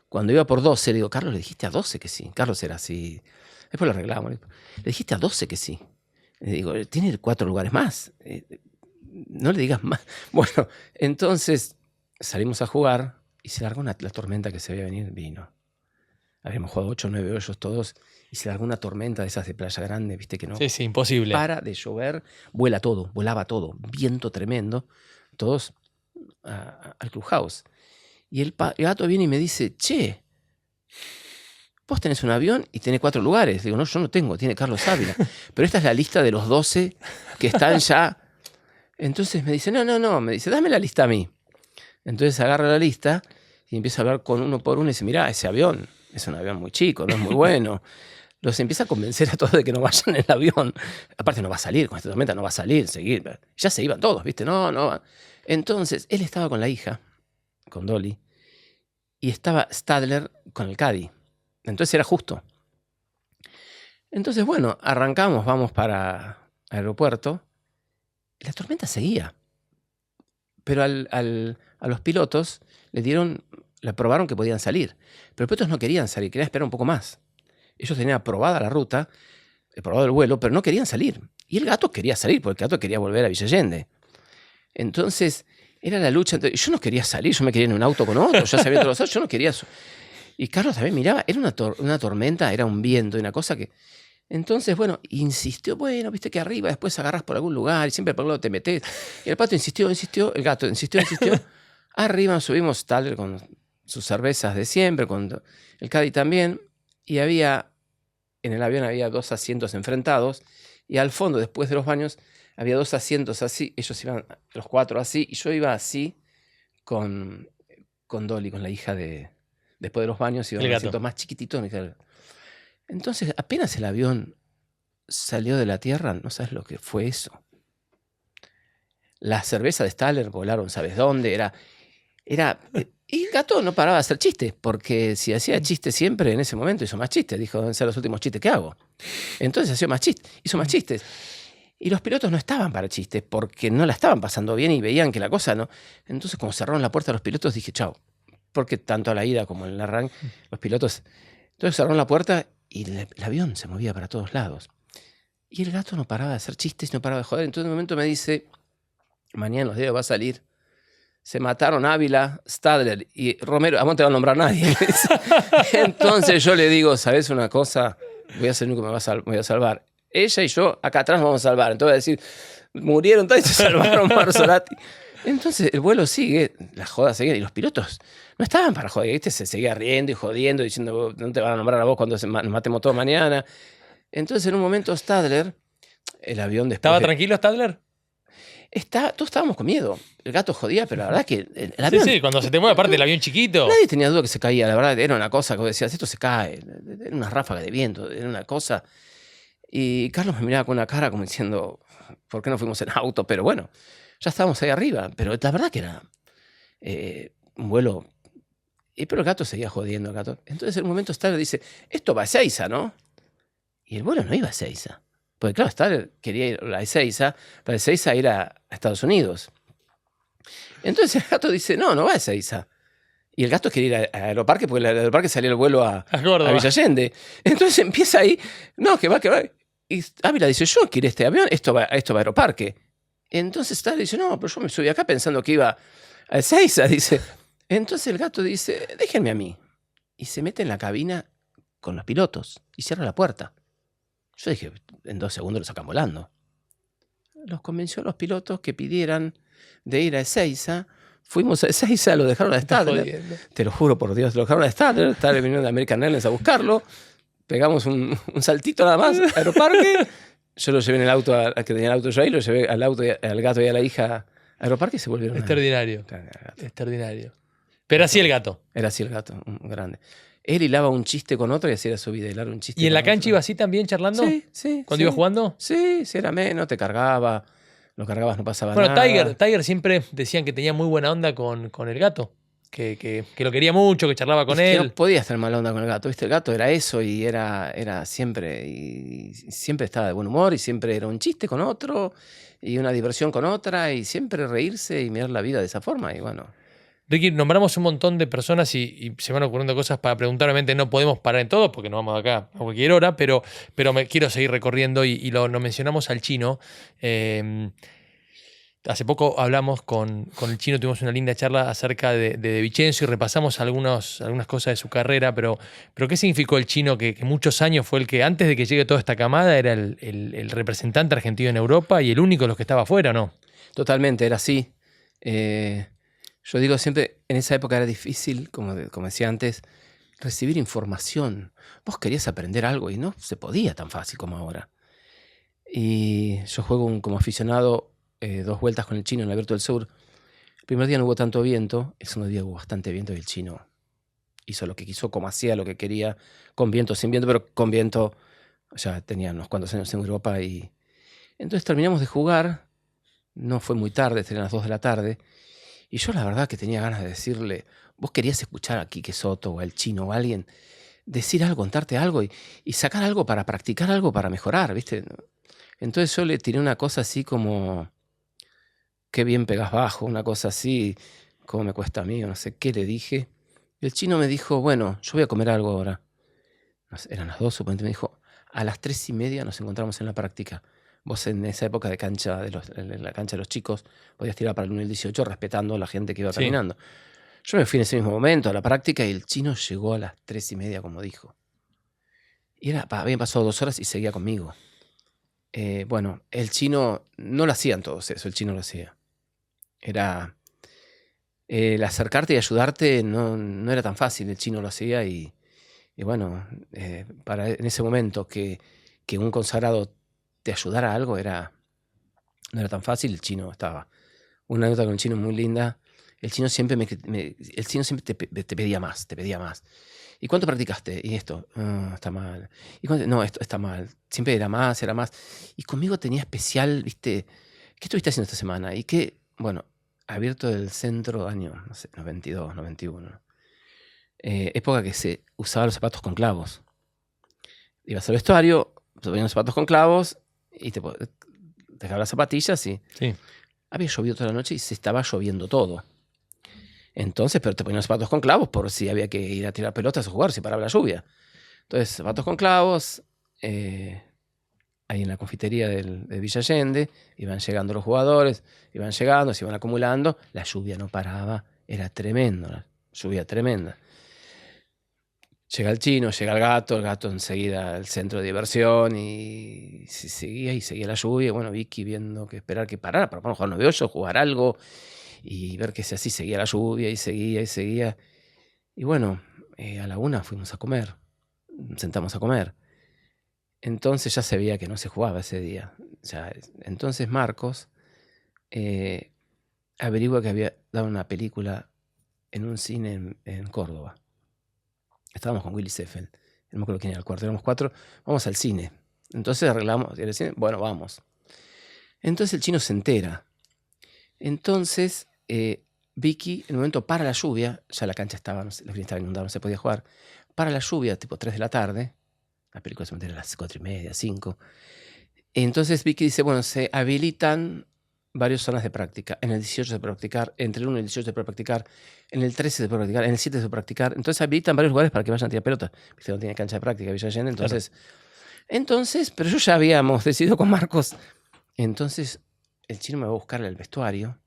Cuando iba por 12, le digo, Carlos, le dijiste a 12 que sí. Carlos era así. Después lo arreglamos. Le dijiste a 12 que sí. Le digo, tiene 4 lugares más. No le digas más. Bueno, entonces salimos a jugar y se largó la tormenta que se veía venir, vino. Habíamos jugado 8 o 9 hoyos todos y se largó una tormenta de esas de Playa Grande, viste que no. Sí, imposible. Para de llover, volaba todo, viento tremendo, todos al clubhouse. Y el gato viene y me dice, che, vos tenés un avión y tenés 4 lugares. Digo, no, yo no tengo, tiene Carlos Ávila. Pero esta es la lista de los 12 que están ya. Entonces me dice, no, me dice, dame la lista a mí. Entonces agarra la lista y empieza a hablar con uno por uno y dice, mirá, ese avión es un avión muy chico, no es muy bueno. Los empieza a convencer a todos de que no vayan en el avión. Aparte no va a salir, con esta tormenta no va a salir, seguir. Ya se iban todos, ¿viste? No. Entonces él estaba con la hija, con Dolly, y estaba Stadler con el caddy. Entonces era justo. Entonces, bueno, arrancamos, vamos para el aeropuerto. La tormenta seguía. Pero a los pilotos le probaron que podían salir. Pero los pilotos no querían salir, querían esperar un poco más. Ellos tenían aprobada la ruta, aprobado el vuelo, pero no querían salir. Y el gato quería salir, porque el gato quería volver a Villa Allende. Entonces, era la lucha. Yo no quería salir, yo me quería ir en un auto con otro, ya sabía todos los autos, yo no quería. Y Carlos también miraba, era una tormenta, era un viento, una cosa que... Entonces, bueno, insistió, bueno, viste que arriba después agarras por algún lugar y siempre por algún lado te metes. Y el pato insistió, el gato insistió. Arriba subimos Stadler con sus cervezas de siempre, con el caddy también. Y en el avión había 2 asientos enfrentados. Y al fondo, después de los baños, había 2 asientos así. Ellos iban los 4 así. Y yo iba así con Dolly, con la hija después de los baños. Iba en un asiento más chiquitito. Entonces, apenas el avión salió de la tierra, no sabes lo que fue eso. Las cervezas de Stadler volaron, ¿sabes dónde? Y el gato no paraba de hacer chistes, porque si hacía chistes siempre, en ese momento hizo más chistes. Dijo, deben ser los últimos chistes que hago. Entonces hizo más chistes. Y los pilotos no estaban para chistes, porque no la estaban pasando bien y veían que la cosa no... Entonces, como cerraron la puerta a los pilotos, dije, chao. Porque tanto a la ida como en el arranque, los pilotos... Entonces cerraron la puerta y el avión se movía para todos lados. Y el gato no paraba de hacer chistes, no paraba de joder. Entonces, en un momento me dice, mañana en los diarios va a salir... Se mataron Ávila, Stadler y Romero. A vos no te va a nombrar nadie. Entonces yo le digo, ¿sabes una cosa? Voy a ser el único que me voy a salvar. Ella y yo, acá atrás, nos vamos a salvar. Entonces voy a decir, murieron todos y se salvaron Marzolati. Entonces el vuelo sigue, la joda sigue. Y los pilotos no estaban para joder. ¿Viste? Se seguía riendo y jodiendo, diciendo, no te van a nombrar a vos cuando nos matemos todos mañana. Entonces en un momento Stadler, el avión después... ¿Estaba tranquilo Stadler? Todos estábamos con miedo. El gato jodía, pero la verdad que el avión... Sí, cuando se te mueve aparte el avión chiquito. Nadie tenía duda que se caía, la verdad. Era una cosa que vos decías, esto se cae. Era una ráfaga de viento, era una cosa... Y Carlos me miraba con una cara como diciendo, ¿por qué no fuimos en auto? Pero bueno, ya estábamos ahí arriba. Pero la verdad que era un vuelo... Pero el gato seguía jodiendo, el gato. Entonces en un momento Stadler dice, esto va a Ezeiza, ¿no? Y el vuelo no iba a Ezeiza. Porque claro, Stadler quería ir a Ezeiza, para Ezeiza ir a Estados Unidos. Entonces el gato dice, no va a Ezeiza. Y el gato quería ir a Aeroparque, porque el Aeroparque salía el vuelo a Villa Allende. Entonces empieza ahí, que va. Y Ávila dice, yo quiero este avión, esto va a Aeroparque. Entonces Stadler dice, no, pero yo me subí acá pensando que iba a Ezeiza, dice. Entonces el gato dice, déjenme a mí. Y se mete en la cabina con los pilotos y cierra la puerta. Yo dije, en 2 segundos lo sacan volando. Los convenció a los pilotos que pidieran de ir a Ezeiza. Fuimos a Ezeiza, lo dejaron a Stadler. Te lo juro por Dios, lo dejaron a Stadler. Stadler vino de American Airlines a buscarlo. Pegamos un saltito nada más, Aeroparque. Yo lo llevé en el auto, al que tenía el auto yo ahí, lo llevé al auto, al gato y a la hija a Aeroparque y se volvieron Extraordinario. Extraordinario. Pero así el gato. Era así el gato, un grande. Él hilaba un chiste con otro y así era su vida, hilar un chiste. ¿Y en la cancha iba así también charlando? Sí. ¿Cuando iba jugando? Sí, era menos, te cargaba, lo cargabas, no pasaba nada. Bueno, Tiger siempre decían que tenía muy buena onda con el gato, que lo quería mucho, que charlaba con él. No podía estar mala onda con el gato, ¿viste? El gato era eso y era siempre, y siempre estaba de buen humor y siempre era un chiste con otro y una diversión con otra y siempre reírse y mirar la vida de esa forma y bueno... Ricky, nombramos un montón de personas y se van ocurriendo cosas para preguntar. Obviamente no podemos parar en todo porque nos vamos de acá a cualquier hora, pero me quiero seguir recorriendo y lo mencionamos al chino. Hace poco hablamos con el chino, tuvimos una linda charla acerca de Vicenzo y repasamos algunas cosas de su carrera, pero ¿qué significó el chino que muchos años fue el que, antes de que llegue toda esta camada, era el representante argentino en Europa y el único de los que estaba afuera, ¿no? Totalmente, era así. Yo digo siempre, en esa época era difícil, como decía antes, recibir información. Vos querías aprender algo y no se podía tan fácil como ahora. Y yo juego como aficionado 2 vueltas con el chino en el Abierto del Sur. El primer día no hubo tanto viento, el segundo día hubo bastante viento y el chino hizo lo que quiso, como hacía, lo que quería, con viento, sin viento, pero con viento. Ya tenía unos cuantos años en Europa y entonces terminamos de jugar. No fue muy tarde, eran las 2 de la tarde. Y yo la verdad que tenía ganas de decirle, vos querías escuchar a Quique Soto o al chino o a alguien decir algo, contarte algo y sacar algo para practicar algo para mejorar, ¿viste? Entonces yo le tiré una cosa así como, qué bien pegás bajo, una cosa así, cómo me cuesta a mí, o no sé qué le dije. Y el chino me dijo, bueno, yo voy a comer algo ahora. No sé, eran las 2, suponete, me dijo, a las 3:30 nos encontramos en la práctica. Vos en esa época de cancha, en la cancha de los chicos, podías tirar para el 1 y el 18 respetando a la gente que iba Sí. caminando. Yo me fui en ese mismo momento a la práctica y el chino llegó a las 3:30, como dijo. Y habían pasado 2 horas y seguía conmigo. Bueno, el chino, no lo hacían todos eso, el chino lo hacía. Era, el acercarte y ayudarte no era tan fácil, el chino lo hacía y bueno, en ese momento que un consagrado te ayudara a algo no era tan fácil, el chino estaba. Una anécdota con el chino muy linda. El chino siempre te pedía más, te pedía más. ¿Y cuánto practicaste? Y esto, está mal. No, esto está mal. Siempre era más, era más. Y conmigo tenía especial, ¿viste? ¿Qué estuviste haciendo esta semana? Y que, bueno, Abierto del Centro, año, no sé, 92, 91. Época que se usaba los zapatos con clavos. Ibas al vestuario, te ponían los zapatos con clavos y te dejaba las zapatillas y... Sí. Había llovido toda la noche y se estaba lloviendo todo. Entonces, pero te ponían los zapatos con clavos por si había que ir a tirar pelotas o jugar, si paraba la lluvia. Entonces, zapatos con clavos, ahí en la confitería de Villa Allende, iban llegando los jugadores, iban llegando, se iban acumulando, la lluvia no paraba, era tremendo, la lluvia tremenda. Llega el chino, llega el gato enseguida al centro de diversión y seguía la lluvia. Bueno, Vicky viendo que esperar que parara para jugar 9-8, jugar algo y ver que así seguía la lluvia y seguía. Y bueno, a la 1 fuimos a comer, sentamos a comer. Entonces ya se veía que no se jugaba ese día. Entonces Marcos averigua que había dado una película en un cine en Córdoba. Estábamos con Willy Seffel, no me acuerdo quién era el cuarto, éramos 4, vamos al cine. Entonces arreglamos el cine, bueno, vamos. Entonces el chino se entera. Entonces Vicky, en un momento para la lluvia, ya la cancha estaba, no sé, la estaba inundada, no se podía jugar, para la lluvia, tipo 3 de la tarde, la película se metió a las 4:30, 5. Entonces Vicky dice, bueno, se habilitan varias zonas de práctica. En el 18 se puede practicar, entre el 1 y el 18 se puede practicar, en el 13 se puede practicar, en el 7 se puede practicar. Entonces habilitan varios lugares para que vayan a tirar pelota. Viste, no tiene cancha de práctica, Villa Allende. Entonces, pero yo ya habíamos decidido con Marcos. Entonces el chino me va a buscar al vestuario,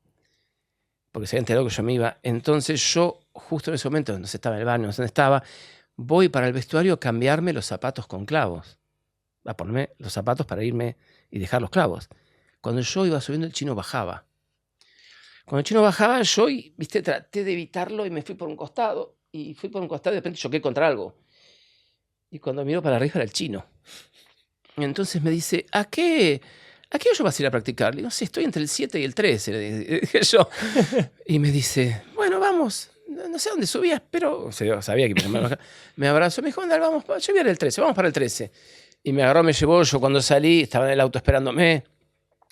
porque se había enterado que yo me iba. Entonces yo, justo en ese momento, donde estaba en el baño, donde estaba, voy para el vestuario a cambiarme los zapatos con clavos. A ponerme los zapatos para irme y dejar los clavos. Cuando yo iba subiendo, el chino bajaba. Cuando el chino bajaba, yo, viste, traté de evitarlo y me fui por un costado. Y fui por un costado y de repente choqué contra algo. Y cuando miro para arriba era el chino. Y entonces me dice, ¿a qué yo vas a ir a practicar? Le digo, sí, estoy entre el 7 y el 13, le dije yo. Y me dice, bueno, vamos. No sé dónde subías, pero... O sea, yo sabía que me abrazó, me dijo, anda, vamos, yo voy a ir al 13, vamos para el 13. Y me agarró, me llevó, yo cuando salí, estaba en el auto esperándome.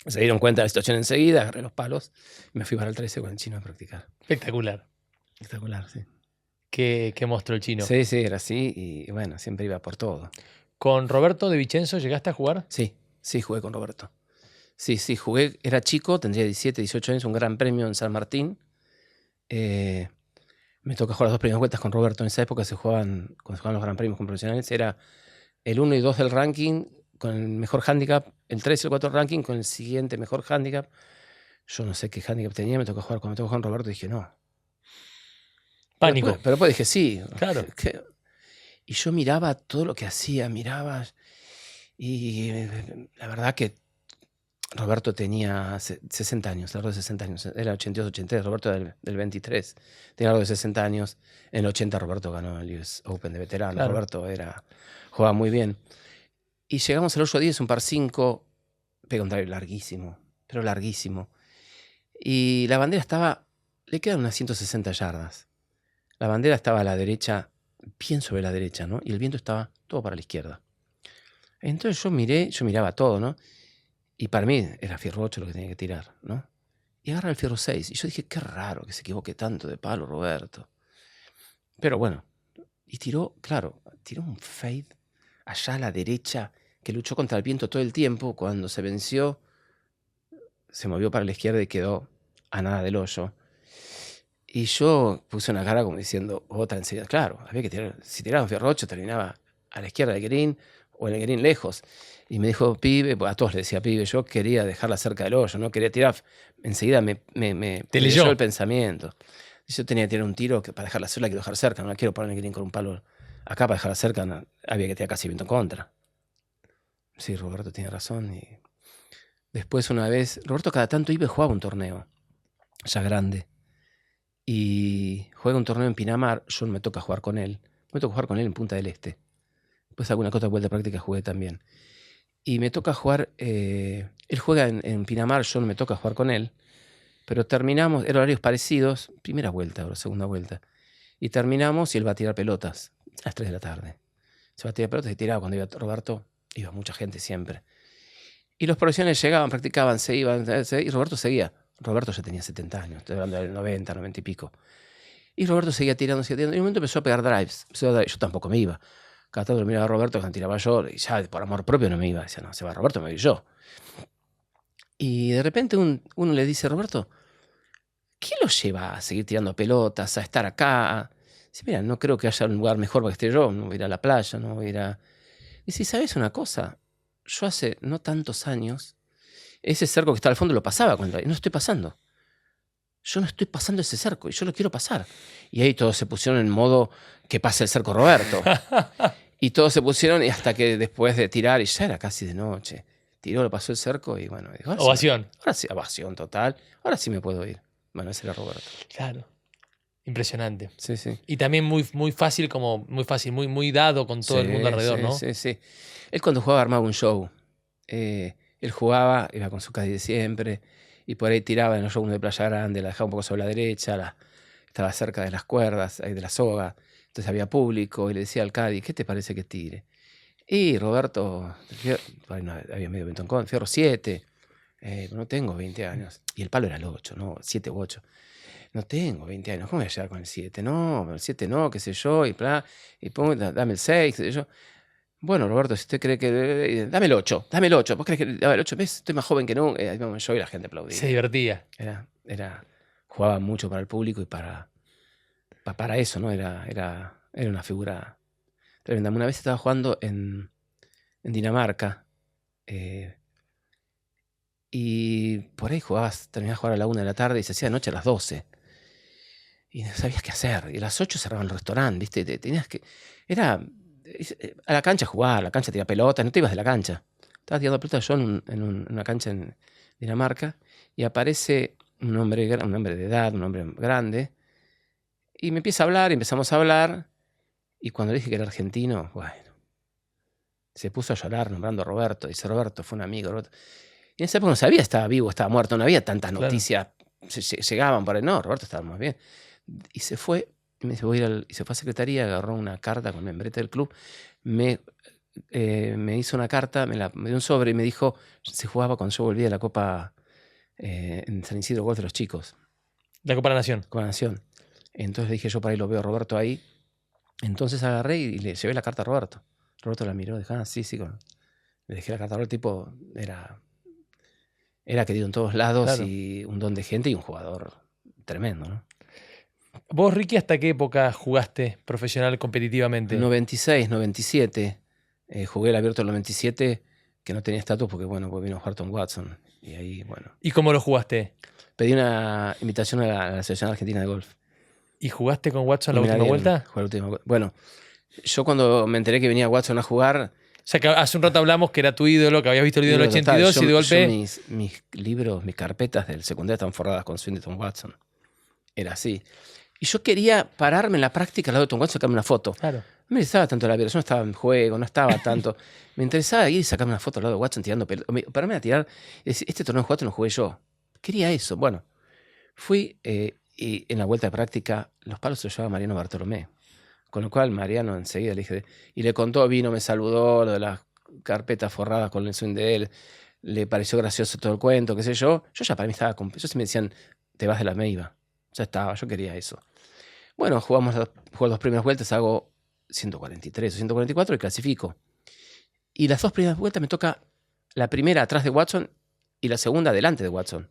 Se dieron cuenta de la situación enseguida, agarré los palos y me fui para el 13 con el chino a practicar. Espectacular. Espectacular, sí. ¿Qué mostró el chino? Sí, era así y bueno, siempre iba por todo. ¿Con Roberto de Vicenzo llegaste a jugar? Sí, jugué con Roberto. Sí, jugué, era chico, tendría 17, 18 años, un gran premio en San Martín. Me toca jugar las 2 primeras vueltas con Roberto. En esa época cuando se jugaban los Gran Premios con profesionales, era el 1 y 2 del ranking con el mejor handicap, el 3 y el 4 del ranking con el siguiente mejor handicap. Yo no sé qué handicap tenía, me tocó jugar. Cuando me tocó jugar con Roberto dije no. Pánico. Pero después dije sí. Claro. Y yo miraba todo lo que hacía, miraba. Y la verdad que Roberto tenía 60 años, algo de 60 años. Era 82-83, Roberto del 23. Tenía algo de 60 años. En el 80 Roberto ganó el US Open de veterano. Claro. Roberto jugaba muy bien. Y llegamos al 8-10, un par 5, pega un drive larguísimo, pero larguísimo. Y la bandera le quedan unas 160 yardas. La bandera estaba a la derecha, bien sobre la derecha, ¿no? Y el viento estaba todo para la izquierda. Entonces yo miraba todo, ¿no? Y para mí era fierro 8 lo que tenía que tirar, ¿no? Y agarra el fierro 6. Y yo dije, qué raro que se equivoque tanto de palo, Roberto. Pero bueno, y tiró un fade allá a la derecha, que luchó contra el viento todo el tiempo. Cuando se venció, se movió para la izquierda y quedó a nada del hoyo. Y yo puse una cara como diciendo, otra enseguida. Claro, había que tirar. Si tiraba un fierro 8, terminaba a la izquierda del green o en el green lejos. Y me dijo, pibe, a todos les decía pibe, yo quería dejarla cerca del hoyo, no quería tirar. Enseguida me leyó el pensamiento. Yo tenía que tirar un tiro que para dejarla sola hay que dejar cerca, no la quiero poner en el green con un palo. Acá para dejarla cerca había que tirar casi viento en contra. Sí, Roberto tiene razón. Y después una vez, Roberto cada tanto iba y jugaba un torneo, ya grande. Y juega un torneo en Pinamar, yo no me toca jugar con él. Me toca jugar con él en Punta del Este. Después alguna otra vuelta de práctica jugué también. Y me toca jugar, él juega en Pinamar, yo no me toca jugar con él. Pero terminamos, eran horarios parecidos, primera vuelta o segunda vuelta. Y terminamos y él va a tirar pelotas a las 3 de la tarde. Se va a tirar pelotas y tiraba cuando iba Roberto, iba mucha gente siempre. Y los profesionales llegaban, practicaban, se iban, y Roberto seguía. Roberto ya tenía 70 años, estoy hablando del 90, 90 y pico. Y Roberto seguía tirando. Y en un momento empezó a pegar drives. Yo tampoco me iba. Cada tanto lo miraba a Roberto cuando tiraba yo, y ya por amor propio no me iba. Decía, no, se va Roberto, me voy yo. Y de repente uno le dice, Roberto, ¿qué lo lleva a seguir tirando pelotas, a estar acá? Dice, mira, no creo que haya un lugar mejor para que esté yo, no voy a ir a la playa, no voy a ir a... Dice, ¿sabes una cosa? Yo hace no tantos años, ese cerco que está al fondo lo pasaba cuando no estoy pasando. Yo no estoy pasando ese cerco y yo lo quiero pasar. Y ahí todos se pusieron en modo que pase el cerco Roberto. Y todos se pusieron y hasta que después de tirar, y ya era casi de noche, tiró, lo pasó el cerco y bueno, dijo, ovación. Ahora sí, ovación total. Ahora sí me puedo ir. Bueno, ese era Roberto. Claro. Impresionante. Sí, sí. Y también muy fácil, muy dado con todo el mundo alrededor, sí, ¿no? Sí, sí. Él cuando jugaba armaba un show. Él jugaba, iba con su caddy de siempre, y por ahí tiraba en los shows de Playa Grande, la dejaba un poco sobre la derecha, estaba cerca de las cuerdas, de la soga. Entonces había público y le decía al caddy, ¿qué te parece que tire? Y Roberto, había medio viento en contra, fierro 7, no tengo 20 años. Y el palo era el 8, ¿no? 7 u 8. No tengo 20 años, ¿cómo voy a llegar con el 7? No, el 7 no, qué sé yo, y pongo, dame el 6, qué sé yo. Bueno, Roberto, si usted cree que... Dame el 8, ¿vos crees que dame el 8? ¿Ves? Estoy más joven que nunca. Yo y la gente aplaudía. Se divertía. Jugaba mucho para el público y para eso, ¿no? Era una figura tremenda. Una vez estaba jugando en Dinamarca y por ahí terminabas de jugar a la 1 de la tarde y se hacía de noche a las 12. Y no sabías qué hacer. Y a las 8 cerraban el restaurante, ¿viste? Tenías que... Era... A la cancha jugar, a la cancha tirar pelotas, no te ibas de la cancha. Estaba tirando pelotas yo en una cancha en Dinamarca y aparece un hombre de edad, un hombre grande, y me empieza a hablar, y empezamos a hablar, y cuando le dije que era argentino, bueno, se puso a llorar nombrando a Roberto. Dice, Roberto fue un amigo. Roberto. Y en esa época no sabía si estaba vivo o estaba muerto, no había tantas noticias, llegaban por ahí, no, Roberto estaba muy bien. Y se fue. Me dice, y se fue a secretaría, agarró una carta con membrete del club, me hizo una carta, me dio un sobre y me dijo, se jugaba cuando yo volví de la Copa en San Isidro Golf de los chicos. La Copa de la Nación. Copa de la Nación. Entonces dije, yo por ahí lo veo a Roberto ahí. Entonces agarré y le llevé la carta a Roberto. Roberto la miró, dijo, sí. Le dejé la carta a Roberto, el tipo era querido en todos lados, claro. Y un don de gente y un jugador tremendo, ¿no? ¿Vos, Ricky, hasta qué época jugaste profesional competitivamente? 96, 97. Jugué el abierto del 97, que no tenía estatus porque, bueno, pues vino Harton Watson. Y ahí, bueno. ¿Y cómo lo jugaste? Pedí una invitación a la Asociación Argentina de Golf. ¿Y jugaste con Watson la Y me última dieron, vuelta? jugué la última vuelta. Bueno, yo cuando me enteré que venía Watson a jugar. O sea, que hace un rato hablamos que era tu ídolo, que habías visto el ídolo del total, 82 y de golpe... mis libros, mis carpetas del secundario están forradas con swing de Tom Watson. Era así. Y yo quería pararme en la práctica al lado de Tom Watson y sacarme una foto. Claro. No me interesaba tanto la vida, yo no estaba en juego, no estaba tanto. Me interesaba ir y sacarme una foto al lado de Watson tirando pelota. Pararme a tirar y decir, este torneo de Watson lo jugué yo. Quería eso. Bueno, fui y en la vuelta de práctica los palos se los llevaba Mariano Bartolomé. Con lo cual Mariano enseguida le dije, y le contó, vino, me saludó, lo de las carpetas forradas con el swing de él, le pareció gracioso todo el cuento, qué sé yo. Yo ya para mí estaba, yo si me decían, te vas de la Meiva, ya estaba, yo quería eso. Bueno, jugué las primeras vueltas, hago 143 o 144 y clasifico. Y las dos primeras vueltas me toca la primera atrás de Watson y la segunda delante de Watson.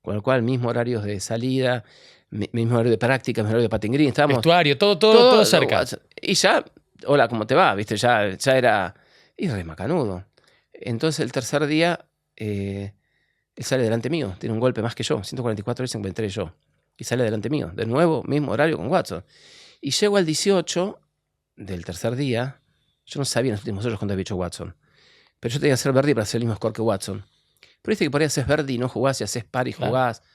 Con lo cual, mismo horarios de salida, mismo horario de práctica, mismo horario de patín green. Estábamos Vestuario, todo cerca. y ya, hola, ¿cómo te va? ¿Viste? Ya era... Y re macanudo. Entonces, el tercer día, él sale delante mío. Tiene un golpe más que yo. 144 y 53 yo. Y sale delante mío. De nuevo, mismo horario con Watson. Y llego al 18 del tercer día. Yo no sabía en los últimos hoyos cuánto había hecho Watson. Pero yo tenía que hacer birdie para hacer el mismo score que Watson. Pero viste que por ahí haces birdie y no jugás, y haces par y jugás. Claro.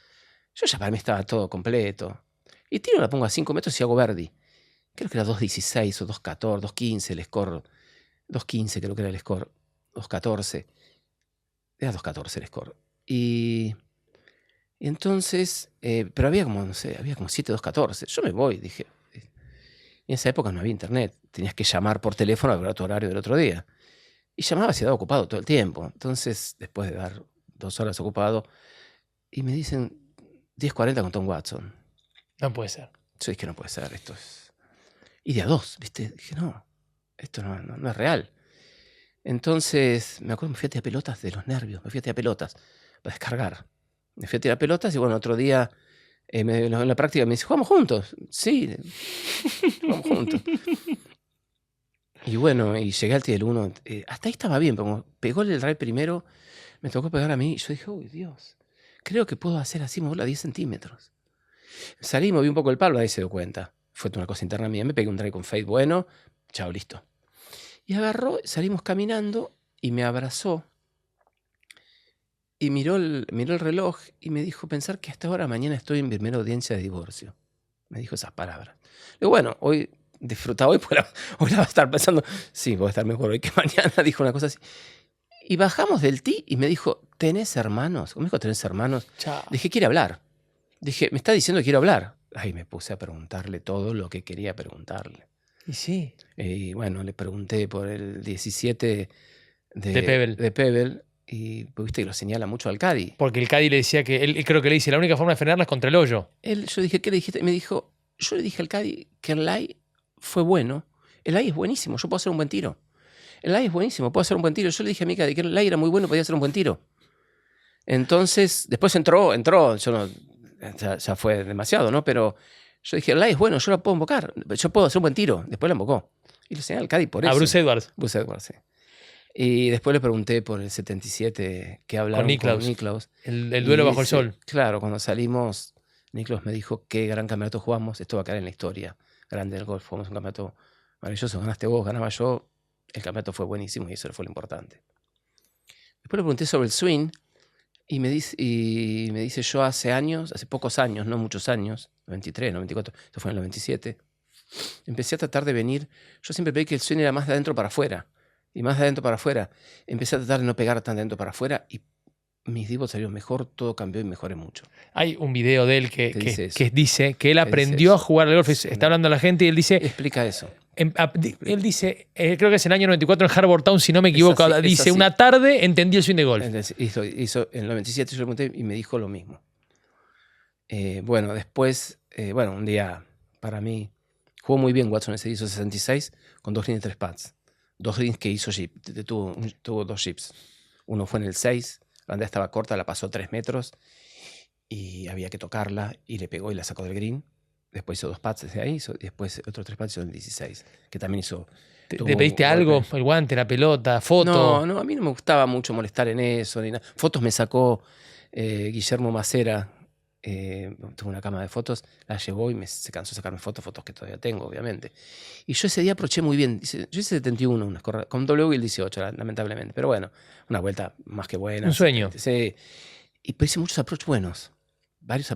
Yo ya para mí estaba todo completo. Y tiro, la pongo a 5 metros y hago birdie. Creo que era 2.16 o 2.14, 2.15 el score. 2.15 creo que era el score. 2.14. Era 2.14 el score. Y entonces, pero había como, no sé, había como 7.214. Yo me voy, dije. En esa época no había internet. Tenías que llamar por teléfono a ver tu horario del otro día. Y llamaba y se daba ocupado todo el tiempo. Entonces, después de dar 2 horas ocupado, y me dicen 10.40 con Tom Watson. No puede ser. Yo dije, no puede ser, esto es... Y de a 2, ¿viste? Dije, no, esto no es real. Entonces, me acuerdo, me fui a tirar pelotas de los nervios. Me fui a tirar pelotas para descargar. Me fui a tirar pelotas y bueno, otro día en la práctica me dice, ¿jugamos juntos? Sí, jugamos juntos. Y bueno, y llegué al tee del 1. Hasta ahí estaba bien, pero como pegó el drive primero, me tocó pegar a mí. Y yo dije, uy, Dios, creo que puedo hacer así, moverla a 10 centímetros. Salí, moví un poco el palo, ahí se dio cuenta. Fue una cosa interna mía. Me pegué un drive con fade bueno, chao, listo. Y agarró, salimos caminando y me abrazó. Y miró el reloj y me dijo, pensar que hasta ahora mañana estoy en primera audiencia de divorcio. Me dijo esas palabras. Digo, bueno, hoy disfruta hoy, porque hoy la va a estar pensando, sí, voy a estar mejor hoy que mañana, dijo una cosa así. Y bajamos del tee y me dijo, ¿tenés hermanos? ¿Cómo me dijo, tenés hermanos? Chao. Dije, quiere hablar. Dije, me está diciendo que quiero hablar. Ahí me puse a preguntarle todo lo que quería preguntarle. Y sí. Y bueno, le pregunté por el 17 de Pebble. Y viste que lo señala mucho al Caddy. Porque el Caddy le decía que, él creo que le dice, la única forma de frenarla es contra el hoyo. Yo dije, ¿qué le dijiste? Y me dijo, yo le dije al Caddy que el lie fue bueno. El lie es buenísimo, yo puedo hacer un buen tiro. El lie es buenísimo, puedo hacer un buen tiro. Yo le dije a mi Caddy que el lie era muy bueno, podía hacer un buen tiro. Entonces, después entró, yo no, ya fue demasiado, ¿no? Pero yo dije, el lie es bueno, yo lo puedo invocar, yo puedo hacer un buen tiro. Después lo invocó. Y le señalé al Caddy por eso. A Bruce Edwards. Bruce Edwards, sí. Y después le pregunté por el 77 que hablaron con Nicklaus. El duelo bajo el sol. Claro, cuando salimos, Nicklaus me dijo qué gran campeonato jugamos. Esto va a quedar en la historia grande del golf. Jugamos un campeonato maravilloso. Ganaste vos, ganaba yo. El campeonato fue buenísimo y eso fue lo importante. Después le pregunté sobre el swing y me dice yo hace pocos años, no muchos años, 93, 94, esto fue en el 97, empecé a tratar de venir. Yo siempre veía que el swing era más de adentro para afuera. Y más de adentro para afuera. Empecé a tratar de no pegar tan de adentro para afuera y mis divots salieron mejor, todo cambió y mejoré mucho. Hay un video de él que dice que él aprendió a jugar al golf. Sí. Está hablando a la gente y él dice... Explica eso. Él dice, creo que es el año 94 en Harbour Town, si no me equivoco. Dice, una tarde entendí el swing de golf. Hizo en el 97, yo le pregunté y me dijo lo mismo. Bueno, después, un día para mí, jugó muy bien Watson ese, hizo 66 con 2 greens y 3 pads. 2 greens que hizo chip, tuvo 2 chips. Uno fue en el 6, la bandera estaba corta, la pasó 3 metros y había que tocarla y le pegó y la sacó del green. Después hizo 2 pads de ahí, y después otros 3 pads en el 16, que también hizo... ¿Te tuvo pediste un algo? golpe. ¿El guante, la pelota, foto? No, a mí no me gustaba mucho molestar en eso, ni nada. Fotos me sacó Guillermo Macera, tuvo una cama de fotos, la llevó y se cansó de sacarme fotos que todavía tengo, obviamente. Y yo ese día aproché muy bien. Yo hice 71, con W y el 18, lamentablemente. Pero bueno, una vuelta más que buena. Un sueño. Sí. Pero hice muchos approach buenos.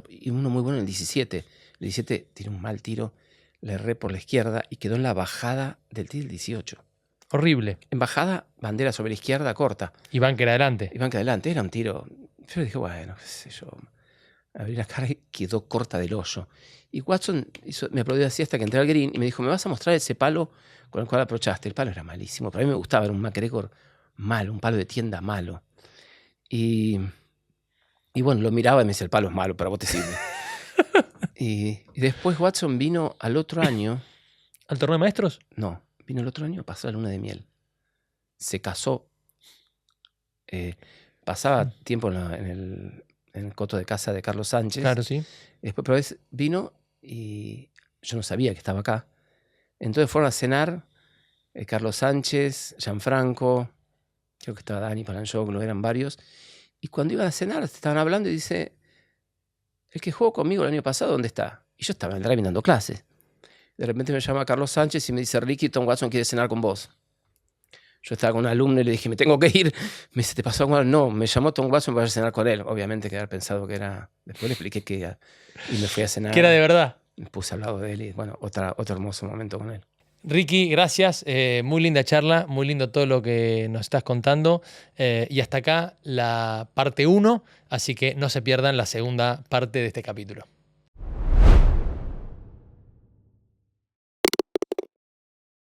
Y uno muy bueno en el 17. El 17 tiré un mal tiro, le erré por la izquierda y quedó en la bajada del tee del 18. Horrible. En bajada, bandera sobre la izquierda, corta. Y banquera adelante. Y banca adelante. Era un tiro. Yo dije, bueno, qué sé yo. Abrí la cara y quedó corta del hoyo. Y Watson me aplaudió así hasta que entré al green y me dijo, ¿me vas a mostrar ese palo con el cual aprochaste? El palo era malísimo, pero a mí me gustaba ver un MacGregor malo, un palo de tienda malo. Y bueno, lo miraba y me decía, el palo es malo, pero a vos te sirve. y después Watson vino al otro año. ¿Al torneo de maestros? No, vino el otro año, pasó la luna de miel. Se casó. Pasaba tiempo en el coto de casa de Carlos Sánchez. Claro, sí. Después, pero vino y yo no sabía que estaba acá. Entonces fueron a cenar Carlos Sánchez, Gianfranco, creo que estaba Dani Palangioglu, eran varios. Y cuando iban a cenar, estaban hablando y dice, el que jugó conmigo el año pasado, ¿dónde está? Y yo estaba en el driving dando clases. De repente me llama Carlos Sánchez y me dice, Ricky, Tom Watson quiere cenar con vos. Yo estaba con un alumno y le dije, me tengo que ir. Me dice, ¿te pasó algo? No, me llamó Tom Watson para cenar con él. Obviamente que haber pensado que era... Después le expliqué que era. Y me fui a cenar. Que era de verdad. Me puse al lado de él y bueno, otro hermoso momento con él. Ricky, gracias. Muy linda charla, muy lindo todo lo que nos estás contando. Y hasta acá la parte 1, así que no se pierdan la segunda parte de este capítulo.